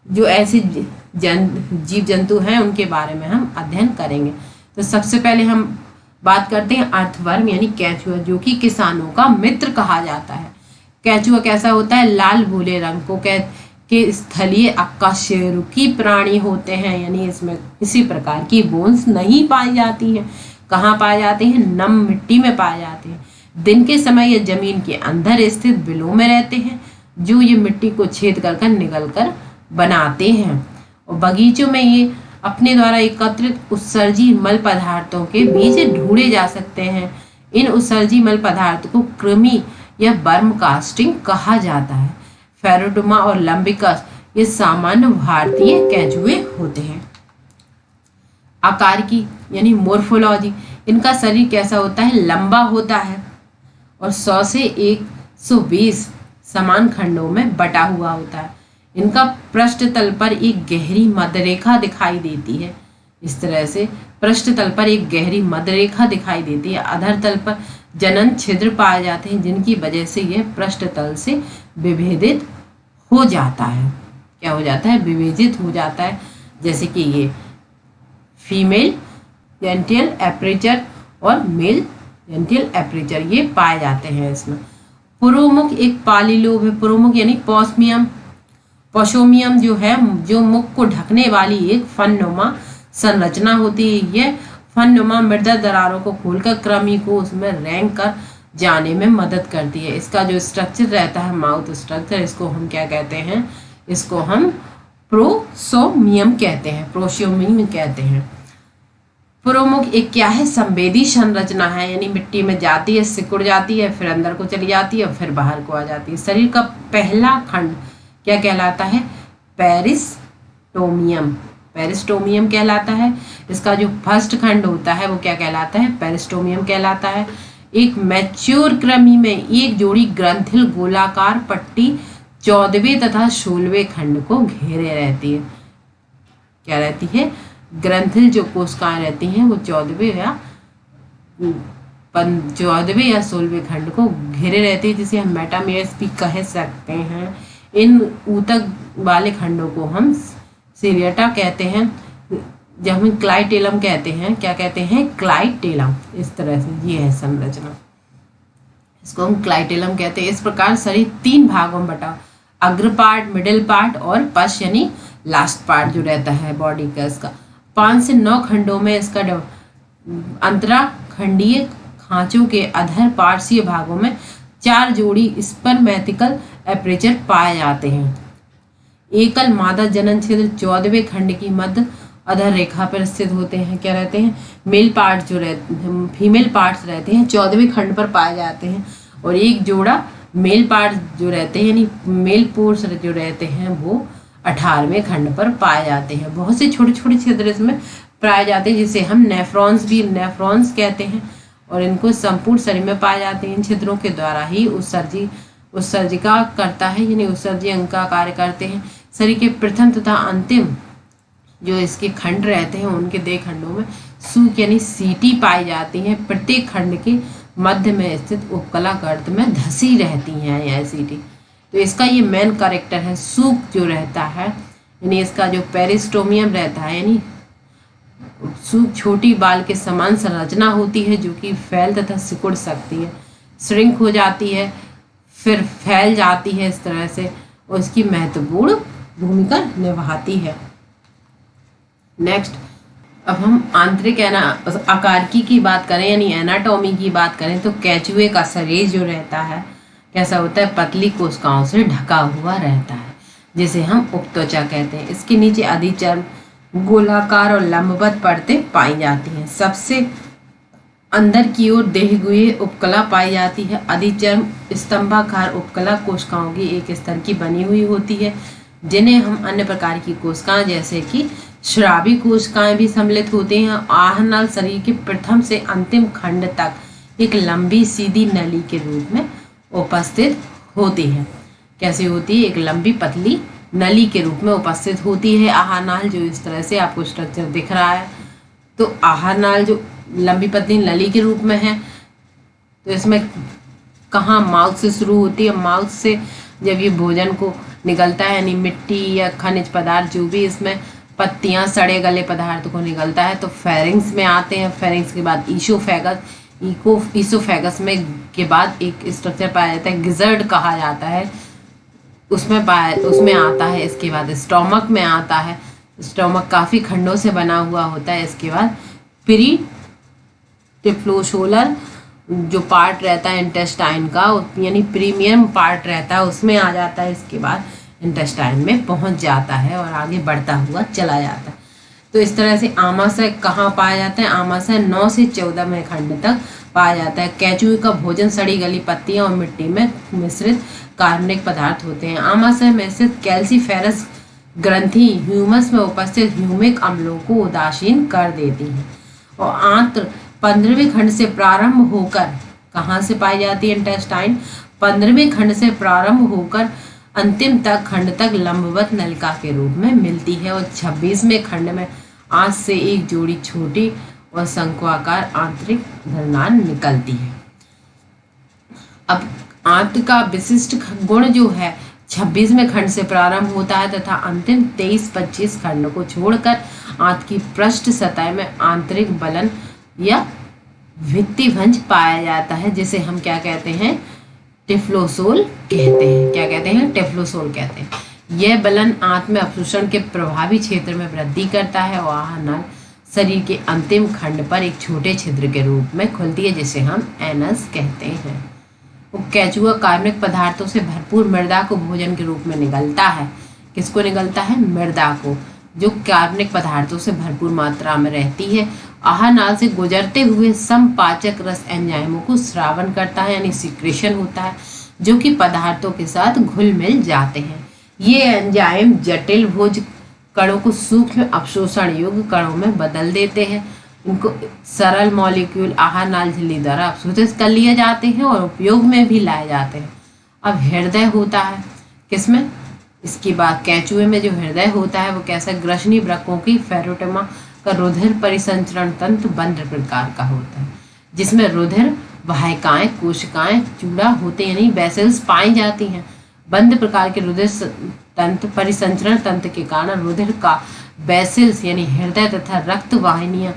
जो ऐसे जीव जंतु हैं उनके बारे में हम अध्ययन करेंगे। तो सबसे पहले हम बात करते हैं अर्थवर्म यानी केंचुआ, जो कि किसानों का मित्र कहा जाता है। केंचुआ कैसा होता है, लाल भूरे रंग को के स्थलीय अकशेरुकी प्राणी होते हैं। यानी इसमें किसी प्रकार की बोन्स नहीं पाई जाती हैं। कहाँ पाए जाते हैं, नम मिट्टी में पाए जाते हैं। दिन के समय ये जमीन के अंदर स्थित बिलों में रहते हैं जो ये मिट्टी को छेद कर निकल कर बनाते हैं। और बगीचों में ये अपने द्वारा एकत्रित उत्सर्जी मल पदार्थों के बीज ढूंढे जा सकते हैं। इन उत्सर्जी मल पदार्थ को कृमि या बर्म कास्टिंग कहा जाता है। फेरोडोमा और लंबिकस ये सामान्य भारतीय केंचुए होते हैं। आकारिकी यानी मोर्फोलॉजी, इनका शरीर कैसा होता है, लंबा होता है और 100 से 120 समान खंडों में बटा हुआ होता है। इनका पृष्ठ तल पर एक गहरी मध्यरेखा दिखाई देती है। इस तरह से पृष्ठ तल पर एक गहरी मध्यरेखा दिखाई देती है। अधर तल पर जनन छिद्र पाए जाते हैं जिनकी वजह से यह पृष्ठ तल से विभेदित हो जाता है। क्या हो जाता है, विभेदित हो जाता है। जैसे कि ये फीमेल जेनिटल एपरेचर और मेल जेनिटल एपरेचर ये पाए जाते हैं इसमें। पुरोमुख एक पालीलोब है। पुरोमुख यानी पोशोमियम जो है, जो मुख को ढकने वाली एक फननुमा संरचना होती है। यह फननुमा मृदा दरारों को खोलकर कृमि को उसमें रेंग कर जाने में मदद करती है। इसका जो स्ट्रक्चर रहता है, माउथ स्ट्रक्चर, इसको हम क्या कहते हैं, इसको हम प्रोसोमियम कहते हैं, प्रोसोमियम कहते हैं। पुरोमुख एक क्या है, संवेदी संरचना है। यानी मिट्टी में जाती है, सिकुड़ जाती है, फिर अंदर को चली जाती है, फिर बाहर को आ जाती है। शरीर का पहला खंड क्या कहलाता है, पेरिस्टोमियम, पेरिस्टोमियम कहलाता है। इसका जो फर्स्ट खंड होता है वो क्या कहलाता है, पेरिस्टोमियम कहलाता है। एक मैच्योर कृमि में एक जोड़ी ग्रंथिल गोलाकार पट्टी 14वें तथा 16वें खंड को घेरे रहती है। क्या रहती है, ग्रंथिल जो कोशिकाएं रहती हैं वो 14वें या 14वें या 16वें खंड को घेरे रहते हैं, जिसे हम मेटामेयर्स भी कह सकते हैं। इन ऊतक वाले खंडों को हम सीरियटा कहते हैं, जब हम क्लाइटेलम कहते हैं, क्या कहते हैं, क्लाइटेलम। इस तरह से ये है संरचना, इसको हम क्लाइटेलम कहते हैं। इस प्रकार शरीर 3 भागों में बटा, अग्र पार्ट, मिडिल पार्ट और पश यानी लास्ट पार्ट जो रहता है बॉडी का। इसका 5 से 9 खंडों में इसका अंतराखंडीय खांचों के अधर पार्श्वीय भागों में 4 जोड़ी स्पर्मेटिकल एपरेचर पाए जाते हैं। एकल मादा जनन छिद्र 14वें खंड की मध्य अधर रेखा पर स्थित होते हैं। क्या रहते हैं, मेल पार्ट जो रहते हैं, फीमेल पार्ट्स रहते हैं 14वें खंड पर पाए जाते हैं, और एक जोड़ा मेल पार्ट जो रहते हैं यानी मेल पोर्स जो रहते हैं वो 18वें खंड पर पाए जाते हैं। बहुत से छोटे छोटे छिद्र इसमें पाए जाते हैं, जिसे हम नेफ्रॉन्स कहते हैं, और इनको संपूर्ण शरीर में पाए जाते हैं। इन छिद्रों के द्वारा ही उत्सर्जिका करता है, यानी उत्सर्जी अंग का कार्य करते हैं। शरीर के प्रथम तथा अंतिम जो इसके खंड रहते हैं उनके 2 खंडों में सूक यानी सीटी पाई जाती है। प्रत्येक खंड के मध्य में स्थित उपकला गर्त में धसी रहती हैं यह सीटी। तो इसका ये मेन कैरेक्टर है, सूक जो रहता है, यानी इसका जो पेरिस्टोमियम रहता है, यानी सूक छोटी बाल के समान संरचना होती है जो कि फैल तथा सिकुड़ सकती है, श्रिंक हो जाती है, फिर फैल जाती है इस तरह से, और इसकी महत्वपूर्ण भूमिका निभाती है। नेक्स्ट, अब हम आंतरिक आकारकी की बात करें यानी एनाटॉमी की बात करें तो केंचुए का शरीर जो रहता है कैसा होता है, पतली कोशिकाओं से ढका हुआ रहता है, जिसे हम उपत्वचा कहते हैं। इसके नीचे अधिचर्म गोलाकार और लंबवत परतें पाई जाती हैं। सबसे अंदर की ओर देहगुए उपकला पाई जाती है। अधिचर्म स्तंभाकार उपकला कोशिकाओं की एक स्तर की बनी हुई होती है, जिन्हें हम अन्य प्रकार की कोशिकाएं जैसे कि श्रावी कोशिकाएं भी सम्मिलित होते हैं। आहनल शरीर के प्रथम से अंतिम खंड तक एक लंबी सीधी नली के रूप में उपस्थित होती है। कैसे होती है, एक लंबी पतली नली के रूप में उपस्थित होती है आहारनाल, जो इस तरह से आपको स्ट्रक्चर दिख रहा है। तो आहारनाल जो लंबी पतली नली के रूप में है, तो इसमें कहाँ माउथ से शुरू होती है, माउथ से जब ये भोजन को निकलता है यानी मिट्टी या खनिज पदार्थ जो भी इसमें पत्तियां सड़े गले पदार्थ को निकलता है तो फेरिंग्स में आते हैं। फेरिंग्स के बाद ईसोफेगस में के बाद एक स्ट्रक्चर पाया जाता है, गिजर्ड कहा जाता है, उसमें आता है। इसके बाद स्टोमक में आता है, स्टोमक काफ़ी खंडों से बना हुआ होता है। इसके बाद पेरिटिफ्लोसोलर जो पार्ट रहता है इंटेस्टाइन का यानी प्रीमियम पार्ट रहता है उसमें आ जाता है। इसके बाद इंटेस्टाइन में पहुंच जाता है और आगे बढ़ता हुआ चला जाता है। तो इस तरह से आमाशय कहाँ पाया जाता है, आमाशय 9 से 14वें खंड तक पाया जाता है। केंचुए का भोजन सड़ी गली पत्तियां और मिट्टी में मिश्रित कार्बनिक पदार्थ होते हैं। आमाशय में स्थित कैल्सीफेरस ग्रंथि ह्यूमस में उपस्थित ह्यूमिक अम्लों को उदासीन कर देती है। और आंत्र 15वें खंड से प्रारंभ होकर कहाँ से पाई जाती है, इंटेस्टाइन 15वें खंड से प्रारंभ होकर अंतिम तक खंड तक लंबवत नलिका के रूप में मिलती है। और 26वें खंड में आंत से एक जोड़ी छोटी और शंक्वाकार आंतरिक धरनान निकलती है। अब आंत का विशिष्ट गुण जो है 26वें खंड से प्रारंभ होता है तथा अंतिम 23-25 खंड को छोड़कर आंत की पृष्ठ सतह में आंतरिक बलन या भित्तिभंज पाया जाता है, जिसे हम क्या कहते हैं, टिफ्लोसोल कहते हैं। क्या कहते हैं, टिफ्लोसोल कहते हैं। यह बलन आंत में अवशोषण के प्रभावी क्षेत्र में वृद्धि करता है और आहारनाल शरीर के अंतिम खंड पर एक छोटे छिद्र के रूप में खुलती है, जिसे हम एनस कहते हैं। केंचुआ कार्बनिक पदार्थों से भरपूर मृदा को भोजन के रूप में निगलता है। किसको निगलता है, मृदा को, जो कार्बनिक पदार्थों से भरपूर मात्रा में रहती है। आहारनाल से गुजरते हुए समपाचक रस एंजाइमों को स्रावन करता है यानी सिक्रेशन होता है, जो कि पदार्थों के साथ घुल मिल जाते हैं। ये एंजाइम जटिल भोज कणों को सूक्ष्म अवशोषण योग्य कणों में बदल देते हैं। इनको सरल मॉलिक्यूल आहारनाल झिल्ली द्वारा अवशोषित कर लिए जाते हैं और उपयोग में भी लाए जाते हैं। अब हृदय होता है किसमें, इसके बाद केंचुए में जो हृदय होता है वो कैसा, ग्रसनी वृक्कों की फेरोटोमा का रुधिर परिसंचरण तंत्र बंद प्रकार का होता है। जिसमें रुधिर वाहिकाएं, कोशिकाएं, चूड़ा होते यानी वेसल्स पाई जाती हैं। बंद प्रकार के रुधिर तंत्र परिसंचरण तंत्र के कारण रुधिर का वेसल्स यानी हृदय तथा रक्त वाहिनियां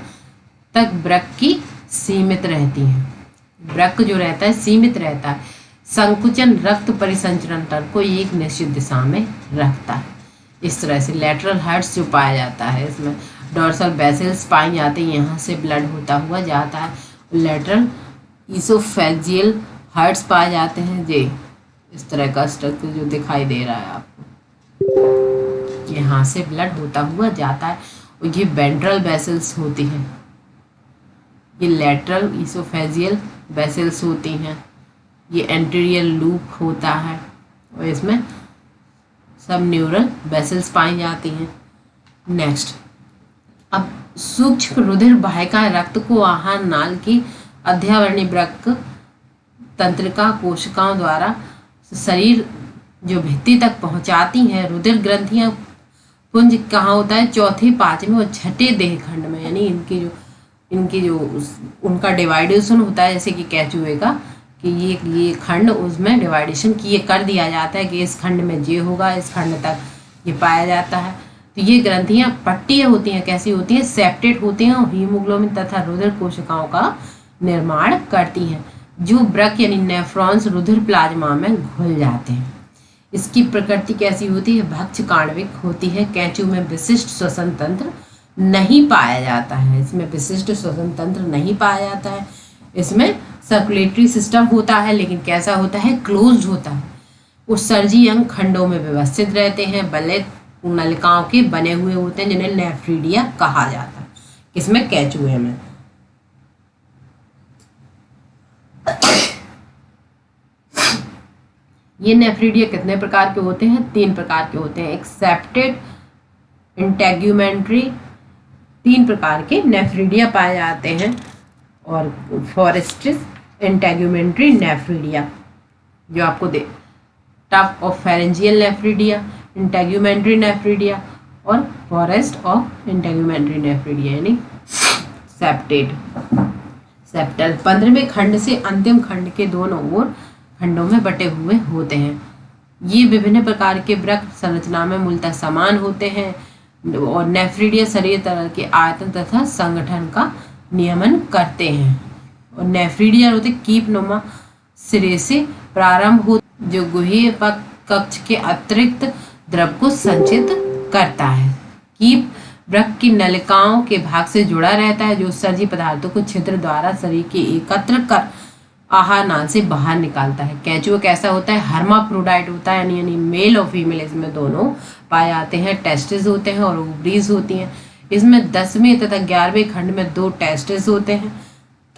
तक वृक्क की सीमित रहती हैं। वृक्क जो रहता है सीमित रहता है। संकुचन रक्त परिसंचरण तंत्र को एक निश्चित दिशा में रखता है। इस तरह से लेटरल हर्ट्स जो पाया जाता है, इसमें डोर्सल वेसल्स पाई जाती हैं, यहाँ से ब्लड होता हुआ जाता है। लेटरल इसोफेजियल हर्ट्स पाए जाते हैं। जी इस तरह का स्ट्रक्चर जो दिखाई दे रहा है आपको, यहाँ से ब्लड होता हुआ जाता है और ये वेंट्रल वेसल्स होती हैं। ये लेटरल इसोफेजियल वेसल्स होती हैं। ये एंटीरियर लूप होता है और इसमें सब न्यूरल वेसल्स पाई जाती हैं। नेक्स्ट, अब सूक्ष्म रुधिर वाहिकाएं रक्त को आहार नाल की अध्यावरणीय वृक्क तंत्रिका कोशिकाओं द्वारा शरीर जो भित्ति तक पहुंचाती हैं। रुधिर ग्रंथियां पुंज कहाँ होता है? चौथे, पांचवें और छठे देह खंड में, यानी इनकी जो उनका डिवाइडेशन होता है, जैसे कि कैचुए का, कि ये खंड उसमें डिवाइडेशन किए कर दिया जाता है कि इस खंड में ये होगा, इस खंड तक ये पाया जाता है। तो ये ग्रंथियां पट्टीय होती हैं। कैसी होती हैं? सेप्टेड होती हैं और हीमोग्लोबिन तथा रुधिर कोशिकाओं का निर्माण करती हैं, जो वृक्क यानी नेफ्रॉन्स रुधिर प्लाज्मा में घुल जाते हैं। इसकी प्रकृति कैसी होती है? भक्ष काण्विक होती है। कैंचू में विशिष्ट श्वसन तंत्र नहीं पाया जाता है। इसमें विशिष्ट श्वसन तंत्र नहीं पाया जाता है। इसमें सर्कुलेटरी सिस्टम होता है, लेकिन कैसा होता है? क्लोज्ड होता है। उत्सर्जी अंग खंडों में व्यवस्थित रहते हैं। बल्ले नलिकाओं के बने हुए होते हैं, जिन्हें नेफ्रीडिया कहा जाता है। किसमें? कैचुए में। ये नेफ्रीडिया कितने प्रकार के होते हैं? 3 प्रकार के होते हैं। एक सेप्टेड, इंटेग्यूमेंट्री, 3 प्रकार के नेफ्रीडिया पाए जाते हैं। और फॉरेस्ट्रिस, इंटेग्यूमेंट्री नेफ्रीडिया जो आपको दे, tuft of pharyngeal nephridia, integumentary nephridia और फॉरेस्ट ऑफ इंटेग्यूमेंट्री नेफ्रीडिया यानी सेप्टेड। सेप्टल 15वें खंड से अंतिम खंड के दोनों ओर खंडों में बटे हुए होते हैं। ये विभिन्न प्रकार के वृक्क संरचना में मूलतः समान होते हैं और नेफ्रीडिया शरीर तरल के आयतन तथा संगठन का नियमन करते हैं। और नेफ्रीडिया होते कीप नुमा सिरे से प्रारंभ हो, जो गुह्य कक्ष के अतिरिक्त द्रव को संचित करता है। कीप वृक्क की नलिकाओं के भाग से जुड़ा रहता है, जो उत्सर्जी पदार्थों को छिद्र द्वारा शरीर के एकत्र कर आहार नाल से बाहर निकालता है। कैचुआ कैसा होता है? हर्माफ्रोडाइट होता है, यानी मेल और फीमेल इसमें दोनों पाए जाते हैं। टेस्टिस होते हैं और ओवरीज होती हैं। इसमें 10वें तथा 11वें खंड में 2 टेस्टिस होते हैं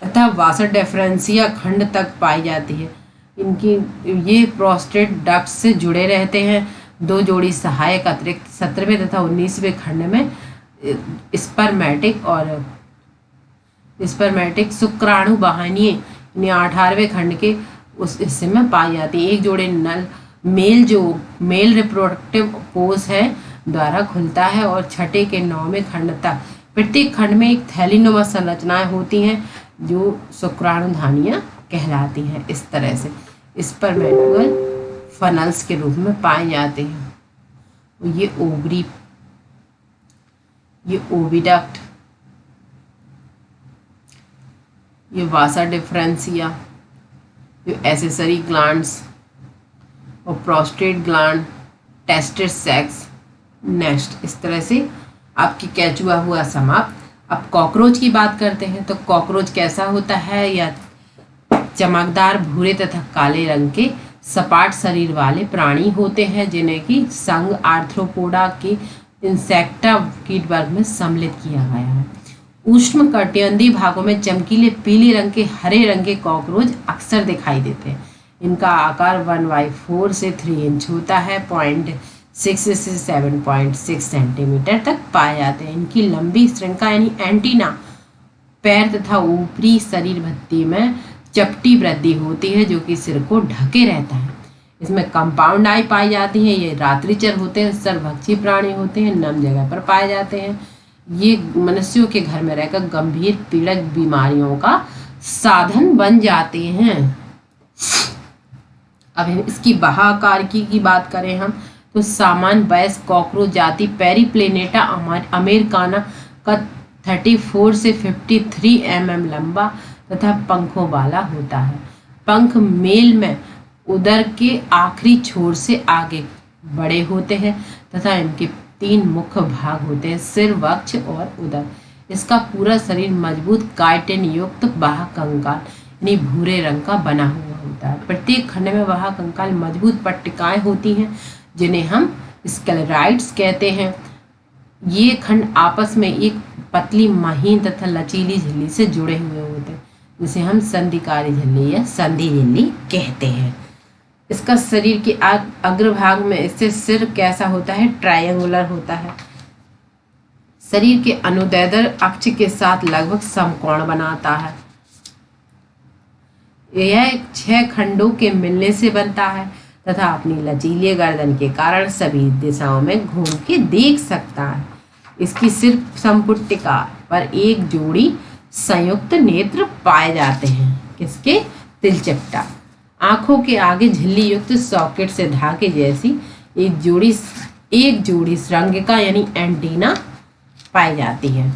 तथा वासा डिफरेंसिया खंड तक पाई जाती है। ये प्रोस्टेट डक्ट से जुड़े रहते हैं। 2 जोड़ी सहायक अतिरिक्त 17वें तथा 19वें खंड में स्पर्मेटिक शुक्राणु वाहिनी 18वें खंड के उस हिस्से में पाई जाती है। एक जोड़े नल मेल रिप्रोडक्टिव पोज है द्वारा खुलता है और छठे के 9वें खंड तक प्रत्येक खंड में एक थैलीनुमा संरचनाएं होती हैं, जो शुक्राणुधानियां कहलाती हैं। इस तरह से स्पर्मेटुअल फनल्स के रूप में पाए जाते हैं। ये ओवरी, ये ओविडक्ट, ये वासा डिफरेंसिया, ये एसेसरी ग्लैंड्स और prostate gland, testis sex. Next, इस तरह से आपकी कैचुआ हुआ समाप्त। अब कॉकरोच की बात करते हैं। तो कॉकरोच कैसा होता है? या चमकदार भूरे तथा काले रंग के सपाट शरीर वाले प्राणी होते हैं, जिन्हें कि संघ आर्थ्रोपोडा के इंसेक्टा कीट वर्ग में सम्मिलित किया गया है। उष्ण कटिबंधीय भागों में चमकीले पीले रंग के हरे रंग के कॉकरोच अक्सर दिखाई देते हैं। इनका आकार 1/4 से 3 इंच होता है। 0.6 से 7.6 सेंटीमीटर तक पाए जाते हैं। इनकी लंबी श्रृंखला यानी एंटीना पैर तथा ऊपरी शरीर भित्ति में चपटी वृद्धि होती है, जो कि सिर को ढके रहता है। इसमें कंपाउंड आई पाई जाती हैं। ये रात्रिचर होते हैं, सर्वभक्षी प्राणी होते हैं, नम जगह पर पाए जाते हैं। ये मनुष्यों के घर में रहकर गंभीर पीड़क बीमारियों का साधन बन जाते हैं। अब इसकी बाह्यकार की बात करें हम तो सामान्य वयस्क कॉकरोच जाति पेरिप्लेनेटा अमेरिकाना का 34 से 53 लंबा तथा पंखों वाला होता है। पंख मेल में उदर के आखिरी छोर से आगे बड़े होते हैं तथा इनके 3 मुख्य भाग होते हैं, सिर, वक्ष और उदर। इसका पूरा शरीर मजबूत काइटिन युक्त बाह्य कंकाल यानी भूरे रंग का बना हुआ होता है। प्रत्येक खंड में बाह्य कंकाल मजबूत पट्टिकाएं होती हैं जिन्हें हम स्क्लेराइड्स कहते हैं। ये खंड आपस में एक पतली महीन तथा लचीली झिल्ली से जुड़े हुए होते हैं जिसे हम संधिकारी झिल्ली या संधि झिल्ली कहते हैं। इसका शरीर के अग्रभाग में इससे सिर कैसा होता है, ट्रायंगुलर होता है। शरीर के अनुदैर्ध्य अक्ष के साथ लगभग समकोण बनाता है। यह 6 खंडों के मिलने से बनता है तथा अपनी लचीले गर्दन के कारण सभी दिशाओं में घूम के देख सकता है। इसकी सिर्फ संपुटिका पर एक जोड़ी संयुक्त नेत्र पाए जाते हैं। किसके? तिलचट्टा। आंखों के आगे झिल्ली युक्त सॉकेट से धागे जैसी एक जोड़ी श्रृंगिका यानी एंटीना पाई जाती है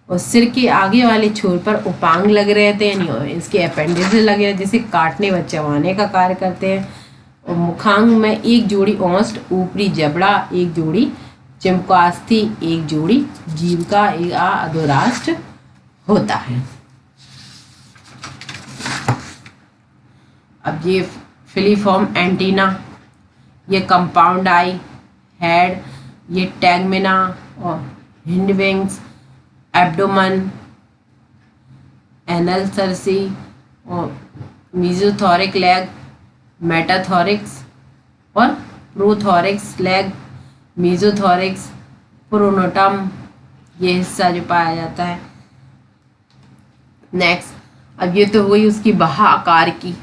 और सिर के आगे वाले छोर पर उपांग लगे रहते हैं, इसके अपेंडिक्स लगे हैं जिसे काटने व चबाने का कार्य करते हैं। और मुखांग में एक जोड़ी औंष्ठ, ऊपरी जबड़ा, एक जोड़ी चिम्पास्थि, एक जोड़ी जीव का एक अधोराष्ट्र होता है। अब ये फिलीफॉर्म एंटीना, ये कंपाउंड आई हेड, ये टैगमिना और hind wings, abdomen, anal cerci और मीजोथोरिक लेग, मेटाथोरिक्स और प्रोथोरिक्स लेग, मीजोथोरिक्स, प्रोनोटम, ये हिस्सा जो पाया जाता है। नेक्स्ट, अब ये तो हुई उसकी बाह्य आकार की,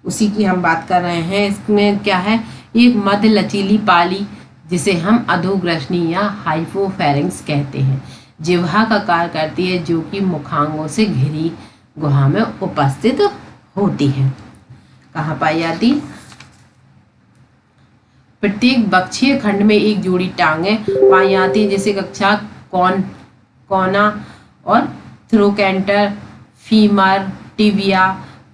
उसी की हम बात कर रहे हैं। इसमें क्या है, एक मध्य लचीली पाली जिसे हम अधोग्रसनी या हाइपोफेरिंक्स कहते हैं, जिह्वा का कार्य करती है जो कि मुखांगों से घिरी गुहा में उपस्थित होती है। कहाँ पाई जाती? प्रत्येक बक्षीय खंड में एक जोड़ी टांगे पाई जाती है जिसे कक्षा कोना और थ्रोकेंटर, फीमर, टिबिया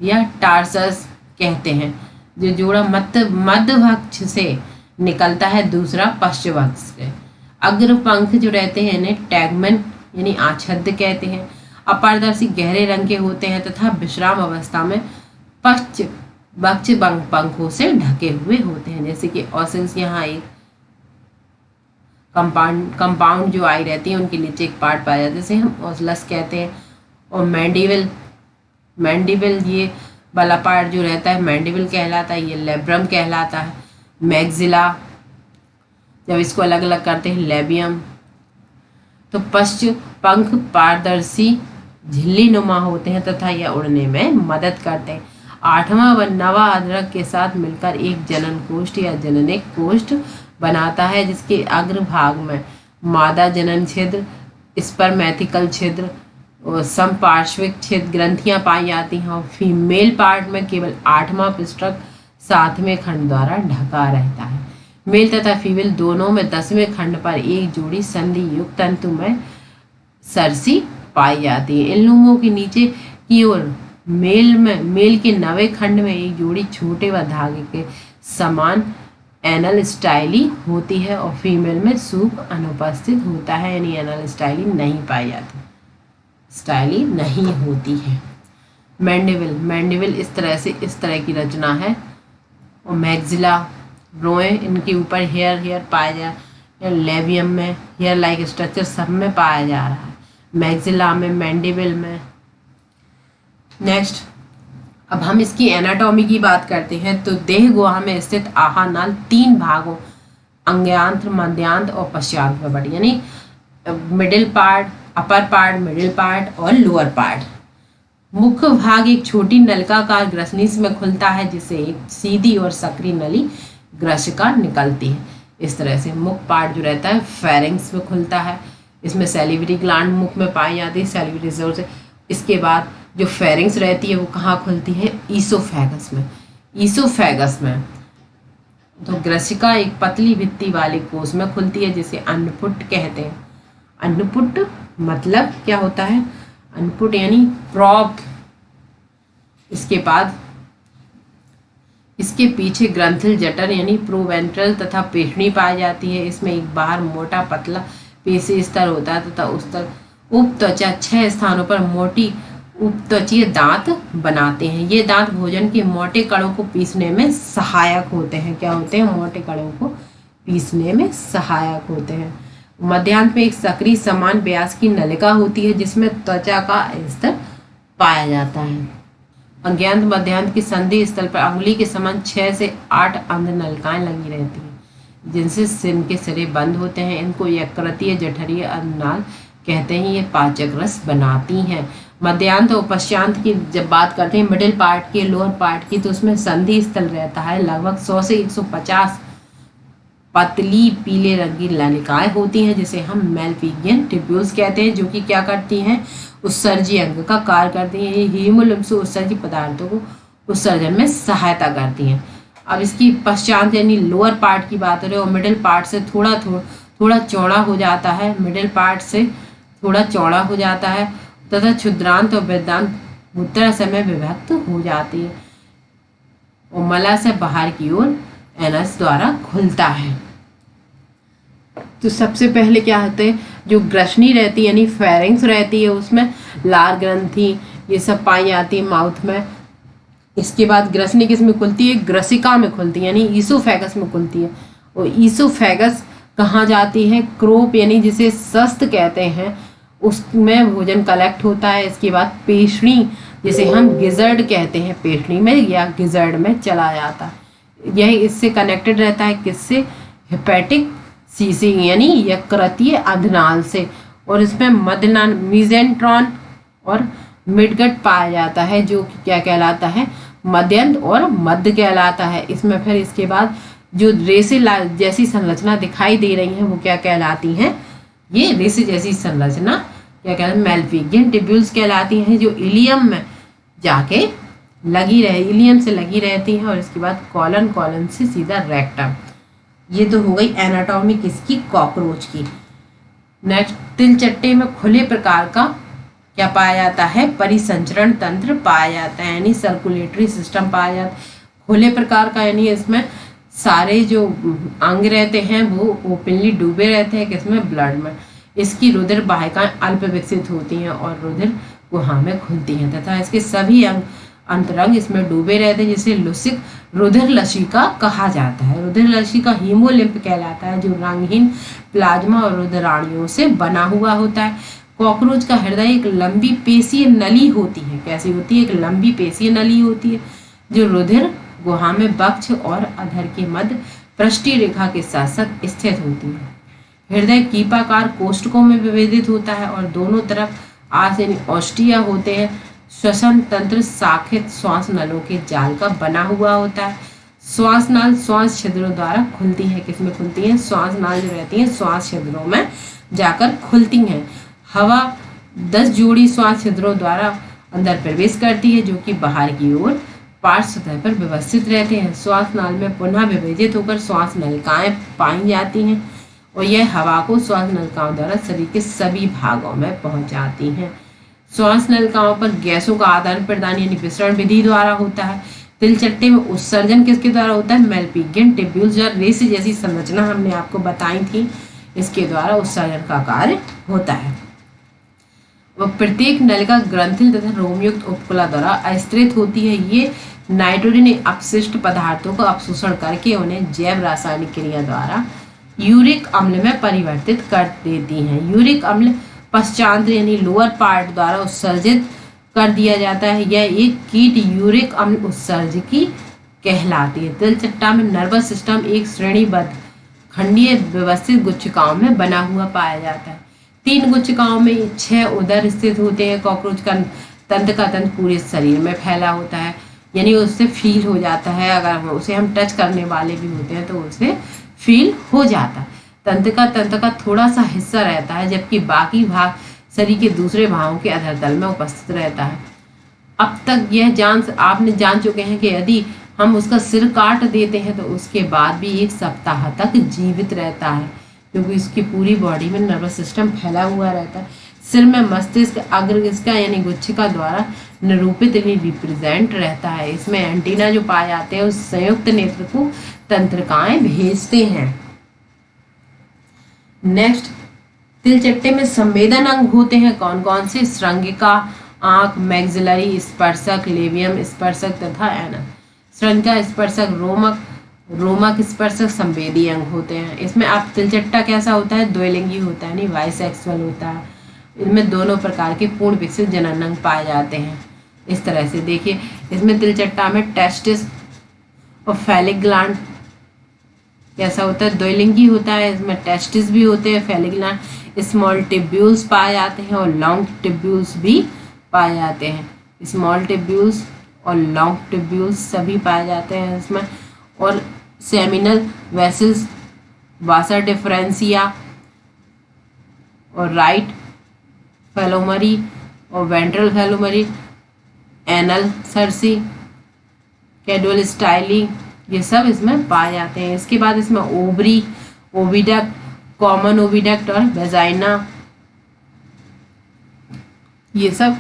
या टार्सस कहते हैं। जो जोड़ा मध्य वक्ष से निकलता है, दूसरा पश्चिम वक्ष से। अग्र पंख जो रहते हैं इन्हें टैगमन यानी आच्छाद्य कहते हैं। अपारदर्शी गहरे रंग के होते हैं तथा विश्राम अवस्था में पश्च वक्ष पंखों से ढके हुए होते हैं। जैसे कि ऑसिल्स, यहाँ एक कंपाउंड जो आई रहती है उनके नीचे एक पार्ट पाया जाता है जिसे हम ऑसलस कहते हैं। और मैंडिबल ये वाला पार्ट जो रहता है मैंडिबल कहलाता है, ये लेब्रम कहलाता है। मैग्जिला, जब इसको अलग अलग करते हैं, लेबियम। तो पश्च पंख पारदर्शी झिल्ली नुमा होते हैं तथा यह उड़ने में मदद करते हैं। 8वां व 9वां अधरक के साथ मिलकर एक जनन कोष्ठ या जननिक कोष्ठ बनाता है जिसके अग्रभाग में मादा जनन छिद्र, स्पर्मेथिकल छिद्र और समपार्श्विक छिद्र ग्रंथियां पाई जाती हैं। और फीमेल पार्ट में केवल 8वां पृष्ठक 7वें खंड द्वारा ढका रहता है। मेल तथा फीमेल दोनों में 10वें खंड पर एक जोड़ी संधि युक्त तंतु में सरसी पाई जाती है। इन लोगों के नीचे की ओर मेल के 9वें खंड में एक जोड़ी छोटे व धागे के समान एनल स्टाइली होती है और फीमेल में सूप अनुपस्थित होता है, यानी एनल स्टाइली नहीं पाई जाती, स्टाइली नहीं होती है। मैंडिबल इस तरह की रचना है। और मैग्जिला, रोए, इनके ऊपर हेयर पाया जा, लेबियम में हेयर लाइक स्ट्रक्चर सब में पाया जा रहा है, मैग्जिला में, मैंडिबल में। नेक्स्ट, अब हम इसकी एनाटॉमी की बात करते हैं। तो देह गुहा में स्थित आहार नाल 3 भागों अंग्यांत्र, मध्यांत और पश्चात में बड़ी, यानी middle part, upper part, middle part और लोअर पार्ट। मुख्य भाग एक छोटी नलिकाकार ग्रसनी में खुलता है जिससे एक सीधी और सक्रिय नली ग्रसिका निकलती है। इस तरह से मुख्य पार्ट जो रहता है फेरिंग्स में खुलता है, इसमें सैलिवरी ग्लैंड मुख में पाई जाती है, सैलिवरी रिजर्व से। इसके बाद जो फेरिंग्स रहती है वो कहाँ खुलती है, ईसोफेगस में। ईसोफेगस में तो ग्रसिका एक पतली भित्ति वाली कोश में खुलती है जिसे अन्नपुट कहते हैं। अन्नपुट मतलब क्या होता है, अन्नपुट यानी प्रॉप। इसके बाद इसके पीछे ग्रंथिल जठर यानी प्रोवेंट्रल तथा पेशनी पाई जाती है। इसमें एक बाहर मोटा पतला पेशी स्तर होता है तथा उस तक उपत्वचा 6 स्थानों पर मोटी उपत्वचीय दांत बनाते हैं। ये दांत भोजन के मोटे कणों को पीसने में सहायक होते हैं। क्या होते हैं, मोटे कणों को पीसने में सहायक होते हैं। मध्यांत में एक सक्रिय समान व्यास की नलिका होती है जिसमें त्वचा का स्तर पाया जाता है। अज्ञात मध्यांत की संधि स्थल पर अंगुली के समान 6 से 8 अंध नलिकाएं लगी रहती हैं जिनसे सिर के सिरे बंद होते हैं। इनको यकृतीय जठरीय अन्ननाल कहते हैं। ये पाचक रस बनाती हैं। मध्यांत और पश्चांत की जब बात करते हैं, मिडिल पार्ट की, लोअर पार्ट की, तो उसमें संधि स्थल रहता है। लगभग 100 से 150 पतली पीले रंग की नलिकाएं होती हैं जिसे हम मेलपिगियन ट्यूब्यूल्स कहते हैं, जो कि क्या करती हैं, उत्सर्जी अंग का कार्य करती हैं। ये हीमोलिम्फ से उत्सर्जी पदार्थों को उत्सर्जन में सहायता करती हैं। अब इसकी पश्चात यानी लोअर पार्ट की बात करें और मिडिल पार्ट से थोड़ा चौड़ा हो जाता है, मिडिल पार्ट से थोड़ा चौड़ा हो जाता है तथा क्षुद्रांत और वृद्धांत मूत्राशय में विभक्त हो जाती है और मलाशय बाहर की ओर एनस द्वारा खुलता है। तो सबसे पहले क्या होते हैं, जो ग्रसनी रहती है यानी फेरिंग्स रहती है उसमें लार ग्रंथि ये सब पाई जाती है माउथ में। इसके बाद ग्रसनी किस में खुलती है, ग्रसिका में खुलती है यानी ईसोफेगस में खुलती है। और ईसोफेगस कहाँ जाती है, क्रोप यानी जिसे सस्त कहते हैं उसमें भोजन कलेक्ट होता है। इसके बाद पेशनी जिसे हम गिजर्ड कहते हैं, पेशनी में या गिजर्ड में चला जाता है। यह इससे कनेक्टेड रहता है किससे, हेपेटिक सीसिंग यानी यकृतीय अधनाल से। और इसमें मध्यनाल मीजेंट्रॉन और मिडगट पाया जाता है जो कि क्या कहलाता है, मध्यंत और मध्य कहलाता है। इसमें फिर इसके बाद जो रेसे जैसी संरचना दिखाई दे रही है वो क्या कहलाती हैं, ये रेसे जैसी संरचना क्या कहलाती है, मेलपिगियन ट्यूब्यूल्स कहलाती हैं, जो इलियम में जाके इलियम से लगी रहती हैं। और इसके बाद कॉलन से सीधा रेक्टम। ये तो हो गई एनाटॉमी किसकी, कॉकरोच की। नेक्स्ट, तिलचट्टे में खुले प्रकार का क्या पाया जाता है, परिसंचरण तंत्र पाया जाता है यानी सर्कुलेटरी सिस्टम पाया जाता है। खुले प्रकार का यानी इसमें सारे जो अंग रहते हैं वो ओपनली डूबे रहते हैं किसमें, ब्लड में। इसकी रुधिर वाहिकाएं अल्प विकसित होती हैं और रुधिर गुहा में खुलती हैं तथा इसके सभी अंग अंतरंग इसमें डूबे रहते हैं जिसे लुसिक रुधिर लसिका कहा जाता है। रुधिर लसिका हीमोलिम्फ कहलाता है जो रंगहीन प्लाज्मा और रुधिराणुओं से बना हुआ होता है। कॉकरोच का हृदय एक लंबी पेशीय नली होती है। कैसी होती है, एक लंबी पेशीय नली होती है जो रुधिर गुहा में वक्ष और अधर के मध्य पृष्ठीय रेखा के साथ साथ स्थित होती है। हृदय कीपाकार कोष्ठकों में विभेदित होता है और दोनों तरफ आस यानी ऑस्टिया होते हैं। श्वसन तंत्र शाखित श्वास नलों के जाल का बना हुआ होता है। श्वास नाल श्वास छिद्रों द्वारा खुलती है। किसमें खुलती है, श्वास नाल जो रहती है श्वास छिद्रों में जाकर खुलती हैं। हवा 10 जोड़ी श्वास छिद्रों द्वारा अंदर प्रवेश करती है जो कि बाहर की ओर पार्श्व सतह पर व्यवस्थित रहते हैं। श्वास नाल में पुनः विभेदित होकर श्वास नलिकाएं पाई जाती हैं और यह हवा को श्वास नलिकाओं द्वारा शरीर के सभी भागों में पहुंचाती हैं। श्वास नलिकाओं पर गैसों का आदान प्रदान यानी विसरण विधि द्वारा होता है। तिलचट्टे में उत्सर्जन किसके द्वारा होता है, मेलपिगियन ट्यूब्यूल्स और रेसे जैसी संरचना हमने आपको बताई थी, इसके द्वारा उत्सर्जन का कार्य होता है। वह प्रत्येक नलिका ग्रंथिल तथा रोमयुक्त उपकला द्वारा अस्थित होती है। ये नाइट्रोजन अपशिष्ट पदार्थों को अपशोषण करके उन्हें जैव रासायनिक क्रिया द्वारा यूरिक अम्ल में परिवर्तित कर देती हैं। यूरिक अम्ल पश्चांत यानी लोअर पार्ट द्वारा उत्सर्जित कर दिया जाता है। यह एक कीट यूरिक अम्ल उत्सर्जकी कहलाती है। तिलचट्टा में नर्वस सिस्टम एक श्रेणीबद्ध खंडीय व्यवस्थित गुच्छिकाओं में बना हुआ पाया जाता है। 3 गुच्छिकाओं में 6 उदर स्थित होते हैं। कॉकरोच का तंत्र का तंत्र पूरे शरीर में फैला होता है यानी उससे फील हो जाता है, अगर उसे हम टच करने वाले भी होते हैं तो उसे फील हो जाता है। तंत्रिका का थोड़ा सा हिस्सा रहता है, जबकि बाकी भाग शरीर के दूसरे भागों के अधरतल में उपस्थित रहता है। अब तक आपने जान चुके हैं कि यदि हम उसका सिर काट देते हैं तो उसके बाद भी 1 सप्ताह तक जीवित रहता है, क्योंकि इसकी पूरी बॉडी में नर्वस सिस्टम फैला हुआ रहता है। सिर में मस्तिष्क अग्रगिस्का यानी गुच्छिका द्वारा निरूपित यानी रिप्रेजेंट रहता है। इसमें एंटीना जो पाए जाते हैं उस संयुक्त नेत्र को तंत्रिकाएं भेजते हैं। नेक्स्ट, तिलचट्टे में संवेदन अंग होते हैं कौन कौन से? श्रृंगिका, आंख, मैग्जिलरी स्पर्शक, लेबियम स्पर्शक तथा एनस। श्रृंगिका स्पर्शक रोमक स्पर्शक संवेदी अंग होते हैं। इसमें आप तिलचट्टा कैसा होता है? द्विलिंगी होता है, नहीं बाइसेक्सुअल होता है। इनमें दोनों प्रकार के पूर्ण विकसित जनन अंग पाए जाते हैं। इस तरह से देखिए, इसमें तिलचट्टा में टेस्टिस और फैलिक ग्लैंड कैसा होता है? द्विलिंगी होता है। इसमें टेस्टिस भी होते हैं, फैलिक ग्लैंड, स्मॉल टिब्यूल्स पाए जाते हैं और लॉन्ग टिब्यूल्स भी पाए जाते हैं। स्मॉल टिब्यूल्स और लॉन्ग टिब्यूल्स सभी पाए जाते हैं इसमें। और सेमिनल वेसल्स, वासा डिफरेंसिया और राइट फेलोमरी और वेंट्रल फेलोमरी, एनल सर्सी, कैडुअल स्टाइली, ये सब इसमें पाए जाते हैं। इसके बाद इसमें ओवरी, ओविडक्ट, कॉमन ओविडक्ट और वेजाइना, ये सब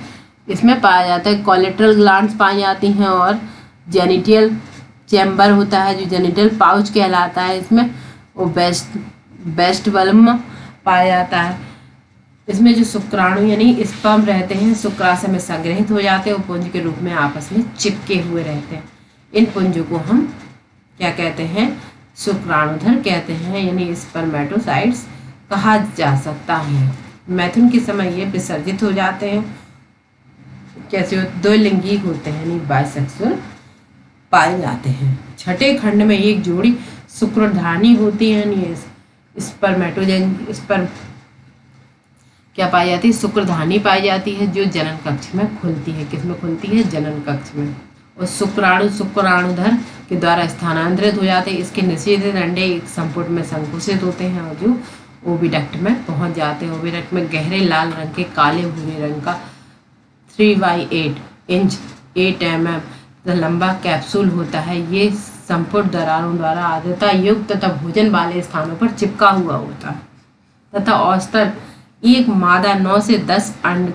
इसमें पाया जाता है। कोलेट्रल ग्लैंड्स पाई जाती हैं और जेनिटल चैम्बर होता है जो जेनिटल पाउच कहलाता है इसमें, वो बेस्ट बल्ब पाया जाता है। इसमें जो शुक्राणु यानी स्पर्म रहते हैं शुक्राशय में संग्रहित हो जाते हैं और पुंज के रूप में आपस में चिपके हुए रहते हैं। इन पुंजों को हम क्या कहते हैं? शुक्राणुधर कहते हैं, यानी स्पर्मेटोसाइट्स कहा जा सकता है। मैथुन के समय ये विसर्जित हो जाते हैं। कैसे हो? द्विलिंगी होते हैं, यानी बाइसेक्सुअल पाए जाते हैं। छठे खंड में एक जोड़ी शुक्रधानी होती है, यानी स्पर्म क्या पाई जाती है? शुक्रधानी पाई जाती है जो जनन कक्ष में खुलती है। किसमें खुलती है? जनन कक्ष में। और शुक्राणुधर के द्वारा स्थानांतरित हो जाते हैं। इसके निषेधित अंडे एक संपुट में संकुचित होते हैं और जो ओविडक्ट में पहुंच जाते हैं। ओविडक्ट में गहरे लाल रंग के काले भूरे रंग का 3/8 इंच 8 mm लंबा कैप्सूल होता है। ये संपुट दरारों द्वारा आर्द्रता युक्त तथा भोजन वाले स्थानों पर चिपका हुआ होता है तथा औसतन एक मादा 9 से 10 अंड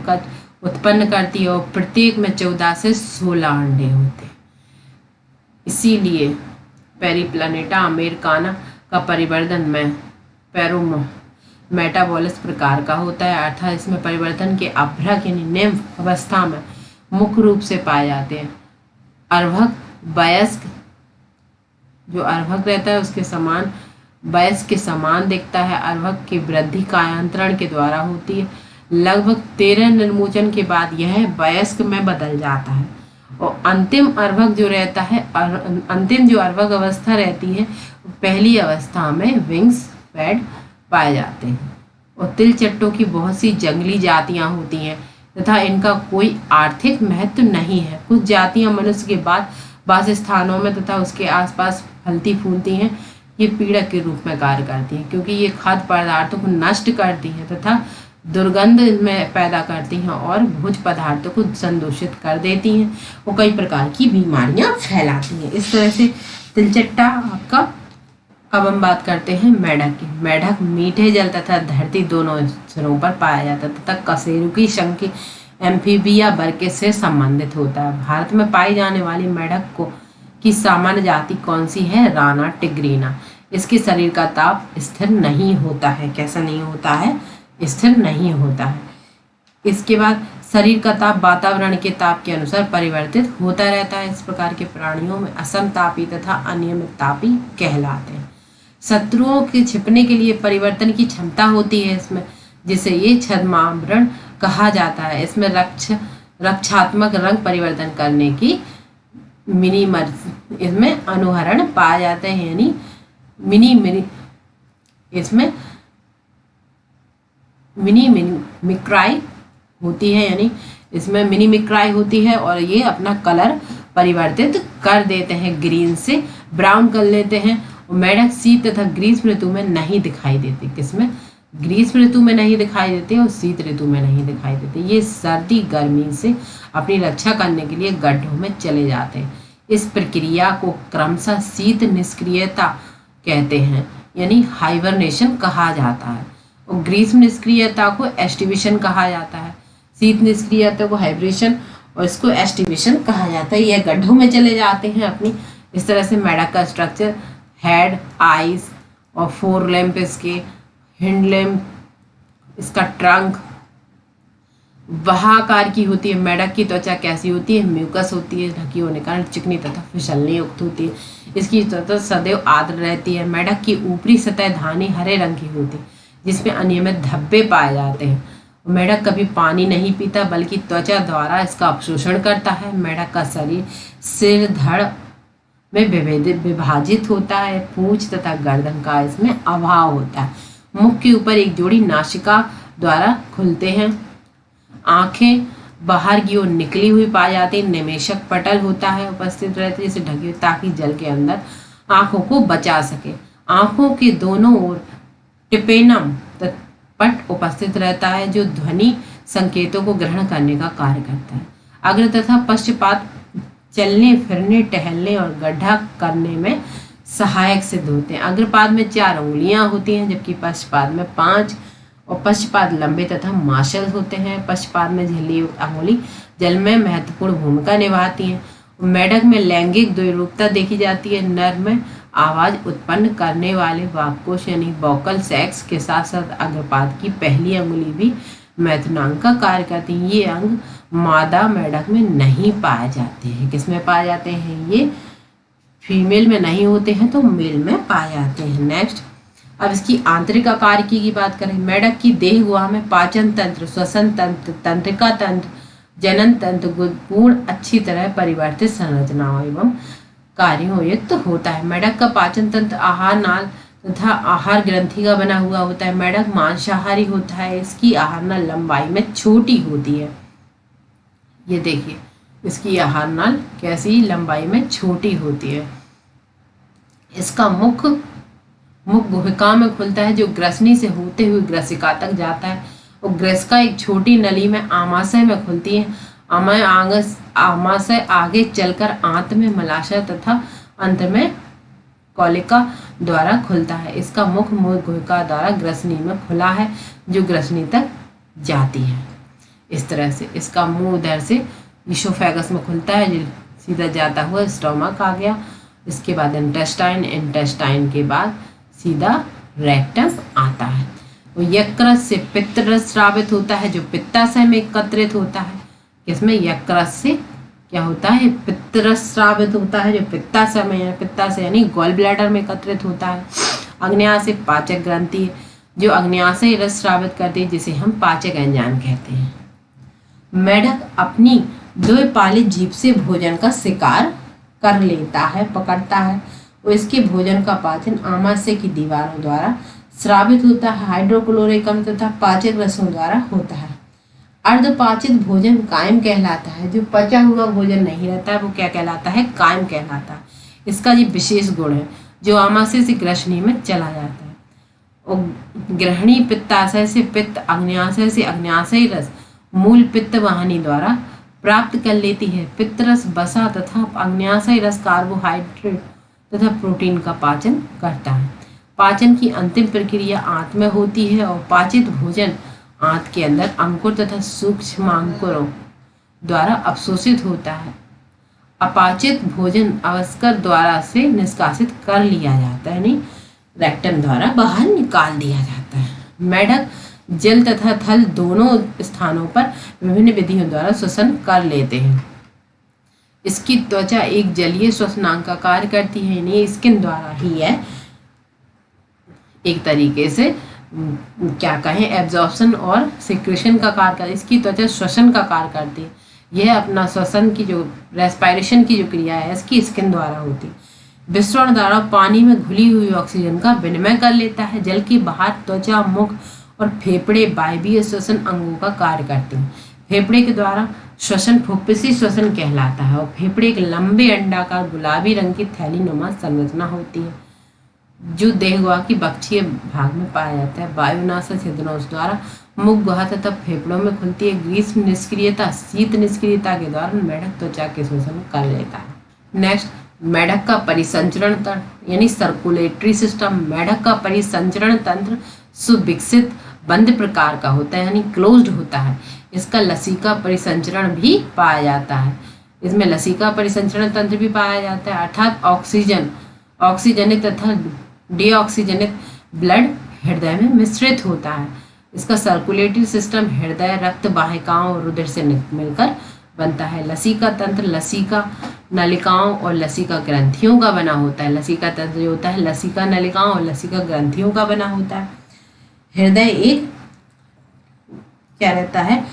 उत्पन्न करती है और प्रत्येक में 14 से 16 अंडे होते हैं। इसीलिए पेरिप्लानेटा अमेरिकाना का परिवर्तन में मेटाबॉलिस प्रकार का होता है, अर्थात इसमें परिवर्तन के अभ्रक यानी निम्फ अवस्था में मुख्य रूप से पाए जाते हैं। अर्भक वयस्क, जो अर्भक रहता है उसके समान वयस्क के समान दिखता है। अर्भक की वृद्धि कायांतरण के द्वारा होती है। लगभग 13 निर्मोचन के बाद यह वयस्क में बदल जाता है और अंतिम अर्भक जो रहता है, अंतिम जो अर्भक अवस्था रहती है, पहली अवस्था में विंग्स पैड पाए जाते हैं। और तिलचट्टों की बहुत सी जंगली जातियां होती हैं तथा इनका कोई आर्थिक महत्व नहीं है। कुछ जातियां मनुष्य के बाद वास स्थानों में तथा उसके आसपास फलती फूलती हैं। ये पीड़क के रूप में कार्य करती हैं क्योंकि ये खाद्य पदार्थों को नष्ट करती हैं तथा दुर्गंध में पैदा करती हैं और भोज्य पदार्थों को संदूषित कर देती हैं और कई प्रकार की बीमारियां फैलाती हैं। इस तरह से तिलचट्टा आपका। अब हम बात करते हैं मेढक की। मेढक मीठे जल तथा धरती दोनों स्तरों पर पाया जाता है तथा कशेरुकी शंखी एम्फीबिया वर्ग से संबंधित होता है। भारत में पाई जाने वाली मेढक की सामान्य जाति कौन सी है? राना टिग्रीना। इसके शरीर का ताप स्थिर नहीं होता है। कैसा नहीं होता है? स्थिर नहीं होता है। इसके बाद शरीर का ताप वातावरण के ताप के अनुसार परिवर्तित होता रहता है। इस प्रकार के प्राणियों में असमतापी तथा अनियमित तापी कहलाते हैं। शत्रुओं के छिपने के लिए परिवर्तन की क्षमता होती है इसमें, जिसे ये छद्मावरण कहा जाता है। इसमें रक्षात्मक रंग परिवर्तन करने की इसमें अनुहरण पाए जाते हैं, यानी इसमें मिमिक्राई होती है, यानी इसमें मिमिक्राई होती है और ये अपना कलर परिवर्तित कर देते हैं, ग्रीन से ब्राउन कर लेते हैं और मेढक शीत तथा ग्रीष्म ऋतु में नहीं दिखाई देते। किसमें? ग्रीष्म ऋतु में नहीं दिखाई देते और शीत ऋतु में नहीं दिखाई देते। ये सर्दी गर्मी से अपनी रक्षा करने के लिए गड्ढों में चले जाते हैं। इस प्रक्रिया को क्रमशः शीत निष्क्रियता कहते हैं, यानी हाइबरनेशन कहा जाता है। और ग्रीष्म निष्क्रियता को एस्टिवेशन कहा जाता है, शीत निष्क्रियता को हाइब्रेशन और इसको एस्टिवेशन कहा जाता है। यह गड्ढों में चले जाते हैं अपनी। इस तरह से मेढक का स्ट्रक्चर हेड, आइज और फोर लैम्प, इसके हिंड लैम्प, इसका ट्रंक वहाकार की होती है। मेढक की त्वचा कैसी होती है? म्यूकस होती है, ढकी होने के कारण चिकनी तथा फिसलने युक्त होती है। इसकी त्वचा सदैव आर्द्र रहती है। मेढक की ऊपरी सतह धानी हरे रंग की होती है, जिसमें अनियमित धब्बे पाए जाते हैं। मेढक कभी पानी नहीं पीता, बल्कि त्वचा द्वारा इसका अवशोषण करता है। मेढक का शरीर सिर धड़ में विभाजित होता है। पूंछ तथा गर्दन का इसमें अभाव होता है। मुख के ऊपर एक जोड़ी नासिका द्वारा खुलते हैं। आंखें बाहर की ओर निकली हुई पाई जाती है। निमेशक पटल होता है उपस्थित रहते हैं, जिसे ढके हुए, ताकि जल के अंदर आंखों को बचा सके। आंखों के दोनों ओर टिपेनम पट उपस्थित रहता है, जो ध्वनि संकेतों को ग्रहण करने का कार्य करता है। अग्र तथा पश्चपाद चलने फिरने, टहलने और गड्ढा करने में सहायक सिद्ध होते हैं। अग्रपाद में 4 उंगलियां होती हैं, जबकि पश्चपाद में 5 और पश्चपाद लंबे तथा मार्शल होते हैं। पश्चपाद में झिल्ली युक्त अंगुली जल में महत्वपूर्ण भूमिका निभाती हैं। मेढक में लैंगिक द्वैरूपता देखी जाती है। नर में आवाज उत्पन्न करने वाले वाक्कोश यानी वोकल सैक्स के साथ साथ अग्रपाद की पहली अंगुली भी मैथुनांग का कार्य करती है। ये अंग मादा मेढक में नहीं पाए जाते हैं। किसमें पाए जाते हैं? ये फीमेल में नहीं होते हैं, तो मेल में पाए जाते हैं। नेक्स्ट, अब इसकी आंतरिक आकार की बात करें। मेढक की देह गुहा में पाचन तंत्र, श्वसन तंत्र, तंत्रिका तंत्र, जनन तंत्र गुणपूर्ण अच्छी तरह परिवर्तित संरचनाओं एवं कार्यों युक्त होता है। मेढक का पाचन तंत्र आहार नाल तथा आहार ग्रंथि का बना हुआ होता है। मेढक मांसाहारी होता है। इसकी आहार नाल लंबाई में छोटी होती है। ये देखिए, इसकी आहार नाल कैसी लंबाई में छोटी होती है। इसका मुख गुहिका में खुलता है, जो ग्रसनी से होते हुए ग्रसिका तक जाता है। और ग्रसिका एक छोटी नली में आमाशय में खुलती है। आमाशय आगे चलकर आंत में मलाशय तथा अंत में कौलिका द्वारा खुलता है। इसका मुख गुहिका द्वारा ग्रसनी में खुला है, जो ग्रसनी तक जाती है। इस तरह से इसका मुंह उधर से ईसोफेगस में खुलता है, जो सीधा जाता हुआ स्टोमक आ गया। इसके बाद इंटेस्टाइन, इंटेस्टाइन के बाद सीधा रेक्टम आता है। वो यकृत से पित्त रस स्रावित होता है, जो पित्ताशय में एकत्रित होता है। किसमें? यकृत से क्या होता है? पित्त रस स्रावित होता है, जो पित्ताशय में, पित्ताशय यानी गॉल ब्लैडर में एकत्रित होता है। अग्न्याशय पाचक ग्रंथि, जो अग्न्याशय रस स्रावित करती है, जिसे हम पाचक एंजाइम कहते हैं। मेढक अपनी द्विपालित जीभ से भोजन का शिकार कर लेता है, पकड़ता है। और इसके भोजन का पाचन आमाशय की दीवारों द्वारा स्रावित होता है। हाइड्रोक्लोरिकम तथा पाचक रसों द्वारा होता है। अर्धपाचित भोजन कायम कहलाता है। जो पचा हुआ भोजन नहीं रहता है, वो क्या कहलाता है? कायम कहलाता है। इसका ये विशेष गुण है, जो आमाशय से ग्रसनी में चला जाता है। और ग्रहणी पित्ताशय से पित्त, अग्न्याशय से अग्न्याशय रस मूल पित्त वाहिनी द्वारा प्राप्त कर लेती है। पित्तरस वसा तथा अग्न्याशय रस कार्बोहाइड्रेट तथा प्रोटीन का पाचन करता है। पाचन की अंतिम प्रक्रिया आंत में होती है और पाचित भोजन आंत के अंदर अंकुर तथा सूक्ष्मांकुरों द्वारा अवशोषित होता है। अपाचित भोजन अवस्कर द्वारा से निष्कासित कर लिया जाता है, यानी रेक्टम द्वारा बाहर निकाल दिया जाता है। मेढक जल तथा थल दोनों स्थानों पर विभिन्न विधियों द्वारा श्वसन कर लेते हैं। इसकी त्वचा एक जलीय श्वसनांग का कार्य करती है, यानी स्किन द्वारा ही है एक तरीके से क्या कहें एब्जॉर्प्शन और सिक्रेशन का कार्य करती है। इसकी त्वचा श्वसन का कार्य करती है। यह अपना श्वसन की जो रेस्पिरेशन की जो क्रिया है, इसकी स्किन द्वारा होती है। विसरण द्वारा पानी में घुली हुई ऑक्सीजन का विनिमय कर लेता है। जल के बाहर त्वचा, मुख और फेफड़े वायवीय श्वसन अंगों का कार्य करते हैं। फेफड़े के द्वारा श्वसन फुफ्फुसी श्वसन कहलाता है। और फेफड़े एक लंबे अंडाकार गुलाबी रंग की थैलीनुमा संरचना होती है। जो देह गुहा की बक्षीय भाग में पाया जाता है। वायुनाशा छिद्रों द्वारा मुख गुहा तथा फेफड़ों में खुलती है। ग्रीष्म निष्क्रियता शीत निष्क्रियता के दौरान मेढक त्वचा के शोषण कर लेता है। नेक्स्ट, मेढक का परिसंचरण तंत्र यानी सर्कुलेटरी सिस्टम। मेढक का परिसंचरण तंत्र सुविकसित बंद प्रकार का होता है यानी क्लोज्ड होता है। इसका लसिका परिसंचरण भी पाया जाता है। इसमें लसिका परिसंचरण तंत्र भी पाया जाता है, अर्थात ऑक्सीजनित तथा डीऑक्सीजनित ब्लड हृदय में मिश्रित होता है। इसका सर्कुलेटरी सिस्टम हृदय रक्त वाहिकाओं और रुधिर से मिलकर बनता है। लसिका तंत्र लसिका नलिकाओं और लसिका ग्रंथियों का बना होता है। लसिका तंत्र जो होता है लसिका नलिकाओं और लसिका ग्रंथियों का बना होता है। हृदय एक क्या रहता है,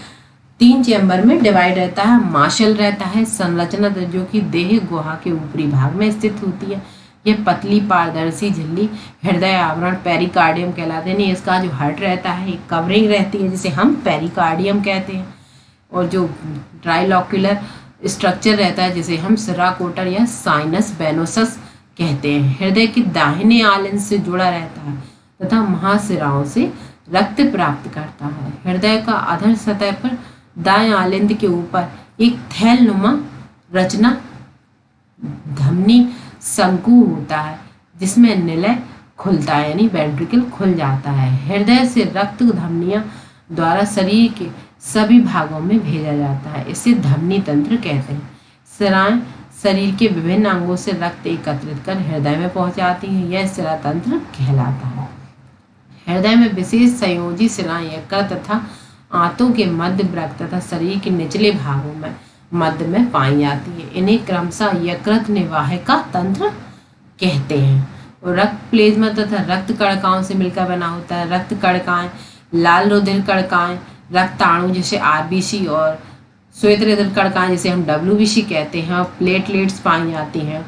3 चैम्बर में डिवाइड रहता है। माशल रहता है संरचना जो कि देह गुहा के ऊपरी भाग में स्थित होती है। यह पतली पारदर्शी झिल्ली हृदय आवरण पेरिकार्डियम कहलाते हैं। इसका जो हार्ट रहता है एक कवरिंग रहती है जिसे हम पेरिकार्डियम कहते हैं। और जो ट्राइलॉक्युलर स्ट्रक्चर रहता है जिसे हम सिराकोटर या साइनस वेनोसस कहते हैं। हृदय के दाहिने आलिंद से जुड़ा रहता है तथा महाशिराओं से रक्त प्राप्त करता है। हृदय का अधर सतह पर दाएं आलिंद के ऊपर एक थैलनुमा रचना धमनी शंकु होता है जिसमें निलय खुलता है यानी वेंट्रिकल खुल जाता है। हृदय से रक्त धमनियों द्वारा शरीर के सभी भागों में भेजा जाता है। इसे धमनी तंत्र कहते हैं। सिराएं शरीर के विभिन्न अंगों से रक्त एकत्रित कर हृदय में पहुंचाती हैं। यह सिरा तंत्र कहलाता है। हृदय में विशेष संयोजी सिराएं यकृत तथा आंतों के मध्य वृक्क तथा शरीर के निचले भागों में मध्य में पाई जाती है। इन्हें क्रमशः यकृत निवाहिका तंत्र कहते हैं। और रक्त प्लेज्मा तथा रक्त कणिकाओं से मिलकर बना होता है। रक्त कणिकाएं लाल रुधिर कणिकाएं रक्ताणु जिसे आरबीसी और श्वेत रुधिर कणिकाएं जिसे हम डब्ल्यूबीसी कहते हैं और प्लेटलेट्स पाई जाती हैं।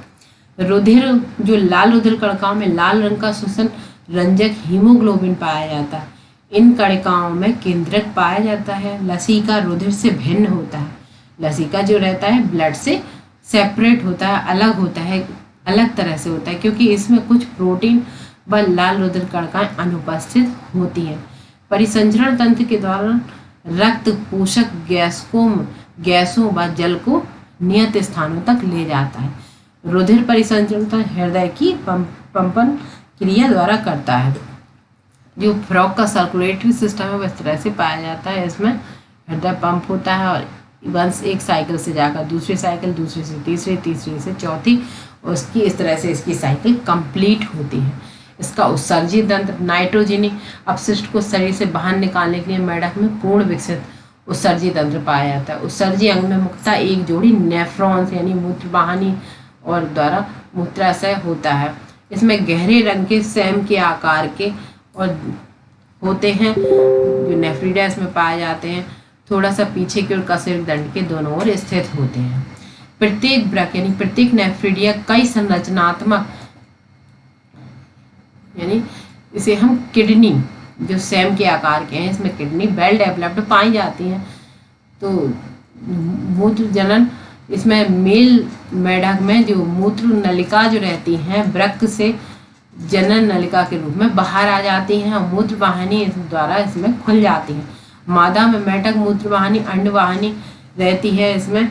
रुधिर जो लाल रुधिर कणिकाओं में लाल रंग का शोषण रंजक हीमोग्लोबिन पाया जाता है। इन कणिकाओं में केंद्रक पाया जाता है। लसिका रुधिर से भिन्न होता है। लसिका जो रहता है ब्लड से सेपरेट होता है, अलग होता है, अलग तरह से होता है क्योंकि इसमें कुछ प्रोटीन व लाल रुधिर कणिकाएं अनुपस्थित होती हैं। परिसंचरण तंत्र के दौरान रक्त पोषक गैसों व जल को नियत स्थानों तक ले जाता है। रुधिर परिसंचरण तंत्र हृदय की पंपन क्रिया द्वारा करता है। जो फ्रॉग का सर्कुलेटरी सिस्टम है वह इस तरह से पाया जाता है। इसमें हृदय पंप होता है और वंस एक साइकिल से जाकर दूसरी साइकिल, दूसरी से तीसरी, तीसरी से चौथी, उसकी इस तरह से इसकी साइकिल कंप्लीट होती है। इसका उत्सर्जी तंत्र नाइट्रोजनी अपशिष्ट को शरीर से बाहर निकालने के लिए मेढक में पूर्ण विकसित उत्सर्जी तंत्र पाया जाता है। उत्सर्जी अंग में मुख्यतः एक जोड़ी नेफ्रॉन्स यानी मूत्रवाहिनी और द्वारा मूत्राशय होता है। इसमें गहरे रंग के सैम के आकार के और होते हैं जो नेफ्रिडा इसमें पाए जाते हैं। थोड़ा सा पीछे की ओर कशेरुक दंड के दोनों ओर स्थित होते हैं। प्रत्येक ब्रक यानी प्रत्येक नेफ्रिडिया कई संरचनात्मक यानी इसे हम किडनी जो सैम के आकार के हैं इसमें किडनी वेल डेवलप्ड पाई जाती हैं। तो मूत्र जनन इसमें मेल मेढक में जो मूत्र नलिका जो रहती हैं वृक्क से जनन नलिका के रूप में बाहर आ जाती हैं और मूत्र वाहिनी इस द्वारा इसमें खुल जाती है। मादा में मेढक मूत्र वाहिनी अंडवाहिनी रहती है। इसमें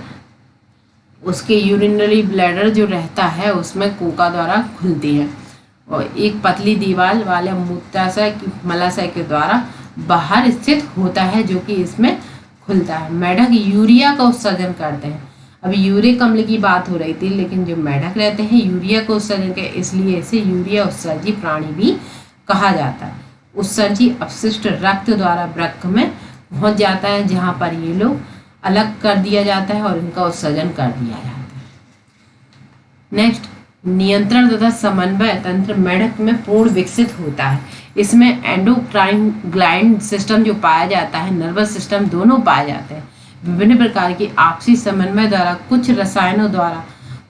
उसके यूरिनरी ब्लैडर जो रहता है उसमें कोका द्वारा खुलती है और एक पतली दीवार वाले मूत्राशय की मलाशय के द्वारा बाहर स्थित होता है जो कि इसमें खुलता है। मेढक यूरिया का उत्सर्जन करते हैं। अभी यूरिक अम्ल की बात हो रही थी लेकिन जो मेढक रहते हैं यूरिया का उत्सर्जन करते हैं, इसलिए इसे यूरिया उत्सर्जी प्राणी भी कहा जाता है। उत्सर्जी अपशिष्ट रक्त द्वारा वृक्क में पहुंच जाता है जहां पर ये लोग अलग कर दिया जाता है और इनका उत्सर्जन कर दिया जाता है। नेक्स्ट, नियंत्रण तथा समन्वय तंत्र मेढक में पूर्ण विकसित होता है। इसमें एंडोक्राइन ग्लैंड सिस्टम जो पाया जाता है, नर्वस सिस्टम दोनों पाए जाते हैं। विभिन्न प्रकार की आपसी समन्वय द्वारा कुछ रसायनों द्वारा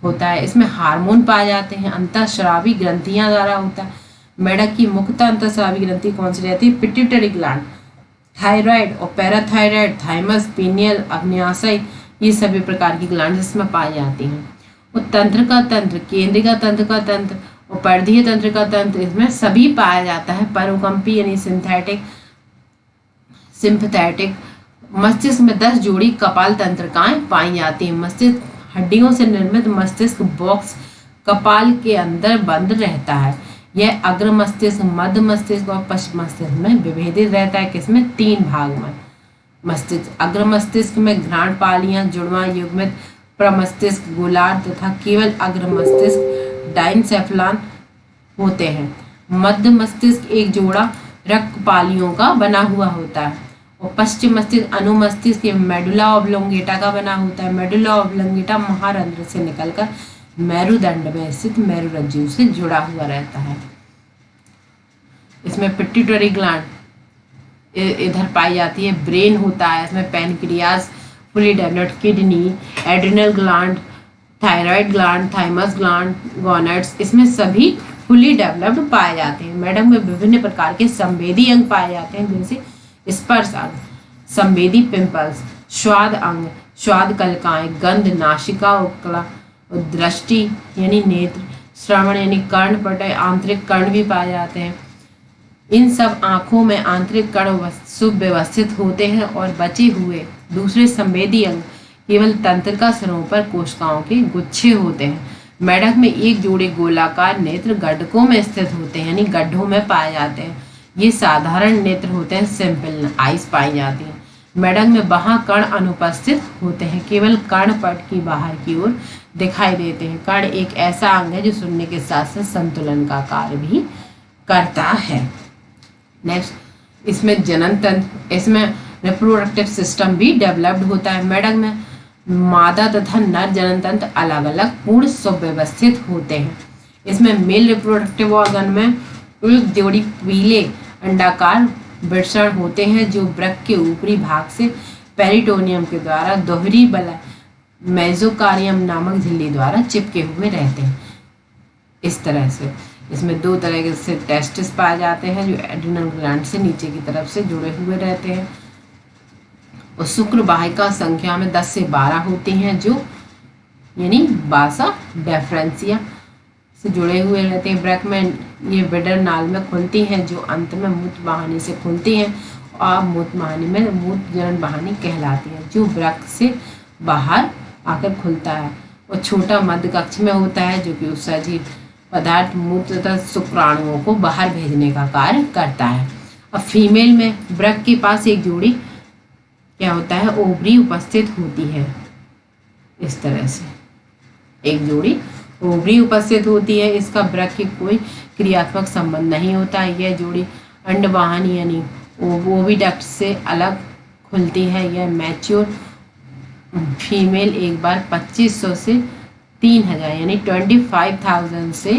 होता है। इसमें हार्मोन पाए जाते हैं। अंतःस्रावी ग्रंथियां द्वारा होता है। मेढक की मुख्यतः अंतःस्रावी ग्रंथि कौन सी रहती है? पिट्यूटरी ग्लैंड, थायराइड और पैराथायराइड, थाइमस, पीनियल, अग्न्याशय, ये सभी प्रकार की ग्लैंड इसमें पाई जाती हैं। और तंत्र का तंत्र, केंद्रिका तंत्र का तंत्र और परिधीय तंत्र का तंत्र इसमें सभी पाया जाता है, परोकंपी यानी सिंपैथेटिक। मस्तिष्क में 10 जोड़ी कपाल तंत्रिकाएं पाई जाती हैं। मस्तिष्क हड्डियों से निर्मित मस्तिष्क बॉक्स कपाल के अंदर बंद रहता है। यह अग्र मस्तिष्क, मध्य मस्तिष्क और पश्चिम मस्तिष्क में विभेदित रहता है। किसमें? 3 भाग में। मस्तिष्क अग्र मस्तिष्क में घ्राण पालियां, जुड़वां, युग्मित, प्रमस्तिष्क, गोलार्ध तथा केवल अग्र मस्तिष्क डाइनसेफलान होते हैं। मध्य मस्तिष्क एक जोड़ा रक्त पालियों का बना हुआ होता है और पश्चिम मस्तिष्क अनुमस्तिष्क मेडुला ऑब्लोंगेटा का बना होता है। मेडुला ऑब्लोंगेटा महारंध्र से निकलकर मेरुदंड में स्थित मेरुरज्जु से जुड़ा हुआ रहता है। इसमें पिट्यूटरी ग्लैंड इधर पाई जाती है। ब्रेन होता है, इसमें pancreas, fully developed kidney, adrenal gland, thyroid gland, thymus gland, gonads, इसमें सभी फुली डेवलप्ड पाए जाते हैं। मैडम में विभिन्न प्रकार के संवेदी अंग पाए जाते हैं, जैसे स्पर्श अंग, संवेदी पिंपल्स, स्वाद अंग, स्वाद कलिकाएं, गंध, नासिका उपकला, दृष्टि यानी नेत्र, श्रवण यानी कर्ण पटय, आंतरिक कर्ण भी पाए जाते हैं। इन सब आंखों में आंतरिक कर्ण सुव्यवस्थित होते हैं और बचे हुए दूसरे संवेदी अंग केवल तंत्रिका सिरों पर कोशिकाओं के गुच्छे होते हैं। मेढक में एक जोड़े गोलाकार नेत्र गड्ढकों में स्थित होते हैं, यानी गड्ढों में पाए जाते हैं। ये साधारण नेत्र होते हैं, सिंपल आइज पाई जाती हैं। मेढक में वहाँ कर्ण अनुपस्थित होते हैं, केवल कर्णपट की बाहर की ओर दिखाई देते हैं। कर्ण एक ऐसा अंग है जो सुनने के साथ साथ संतुलन का कार्य भी करता है। नेक्स्ट, इसमें जनन तंत्र, इसमें रिप्रोडक्टिव सिस्टम भी डेवलप्ड होता है। मेढक में मादा तथा नर जनन तंत्र अलग अलग पूर्ण सुव्यवस्थित होते हैं। इसमें मेल रिप्रोडक्टिव ऑर्गन में एक जोड़ी पीले अंडाकार वृषण होते हैं जो वृक्क के ऊपरी भाग से पेरिटोनियम के द्वारा दोहरी बला मेसोकारियम नामक झिल्ली द्वारा चिपके हुए रहते हैं। इस तरह से इसमें 2 तरह से टेस्टिस पाए जाते हैं जो एड्रिनल ग्लैंड से नीचे की तरफ से जुड़े हुए रहते हैं और शुक्र वाहिका संख्या में 10 से 12 होती हैं जो यानी बासा डेफरेंसिया से जुड़े हुए रहते हैं। वृक्क में ये विडर नाल में खुलती हैं जो अंत में मूत्र वाहिनी से खुलती हैं और मूत्र वाहिनी में मूत्र जनन वाहिनी कहलाती है जो वृक्क से बाहर आकर खुलता है और छोटा मध्य कक्ष में होता है जो कि उत्सर्जित पदार्थ मूत्र तथा शुक्राणुओं को बाहर भेजने का कार्य करता है। अब फीमेल में वृक्क के पास एक जोड़ी क्या होता है, ओवरी उपस्थित होती है। इस तरह से एक जोड़ी ओवरी उपस्थित होती है। इसका वृक्क के कोई क्रियात्मक संबंध नहीं होता है। यह जोड़ी अंडवाहिनी यानी ओविडक्ट से अलग खुलती है। यह मैच्योर फीमेल एक बार 2500 से 3000 यानी 25,000 से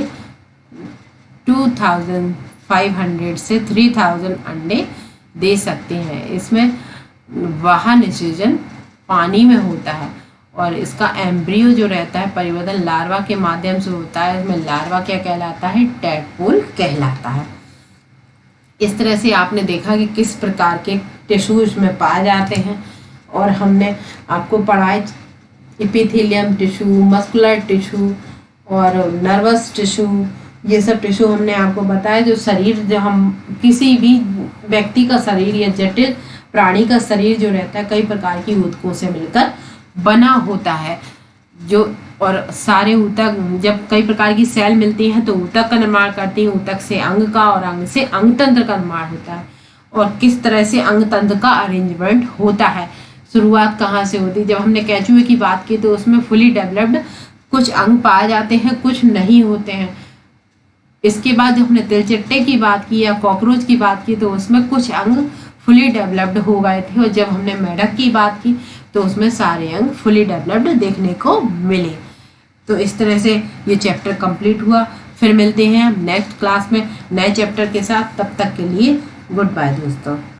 2,500 से 3,000 अंडे दे सकते हैं। इसमें वह निषेचन पानी में होता है और इसका एम्ब्रियो जो रहता है परिवर्तन लार्वा के माध्यम से होता है। इसमें लार्वा क्या कहलाता है, टैडपोल कहलाता है। इस तरह से आपने देखा कि किस प्रकार के टिश्यूज में पाए जाते हैं और हमने आपको पढ़ाया एपिथेलियम टिश्यू, मस्कुलर टिश्यू और नर्वस टिश्यू। ये सब टिश्यू हमने आपको बताया जो शरीर, जो हम किसी भी व्यक्ति का शरीर या जटिल प्राणी का शरीर जो रहता है कई प्रकार की ऊतकों से मिलकर बना होता है। जो और सारे ऊतक जब कई प्रकार की सेल मिलती हैं तो ऊतक का निर्माण करती हैं। ऊतक से अंग का और अंग से अंग तंत्र का निर्माण होता है। और किस तरह से अंग तंत्र का अरेंजमेंट होता है, शुरुआत कहाँ से होती है। जब हमने कैचुए की बात की तो उसमें फुली डेवलप्ड कुछ अंग पाए जाते हैं, कुछ नहीं होते हैं। इसके बाद जब हमने तिलचिट्टे की बात की या कॉकरोच की बात की तो उसमें कुछ अंग फुली डेवलप्ड हो गए थे और जब हमने मेढक की बात की तो उसमें सारे अंग फुली डेवलप्ड देखने को मिले। तो इस तरह से ये चैप्टर कंप्लीट हुआ। फिर मिलते हैं नेक्स्ट क्लास में नए चैप्टर के साथ। तब तक के लिए गुड बाय दोस्तों।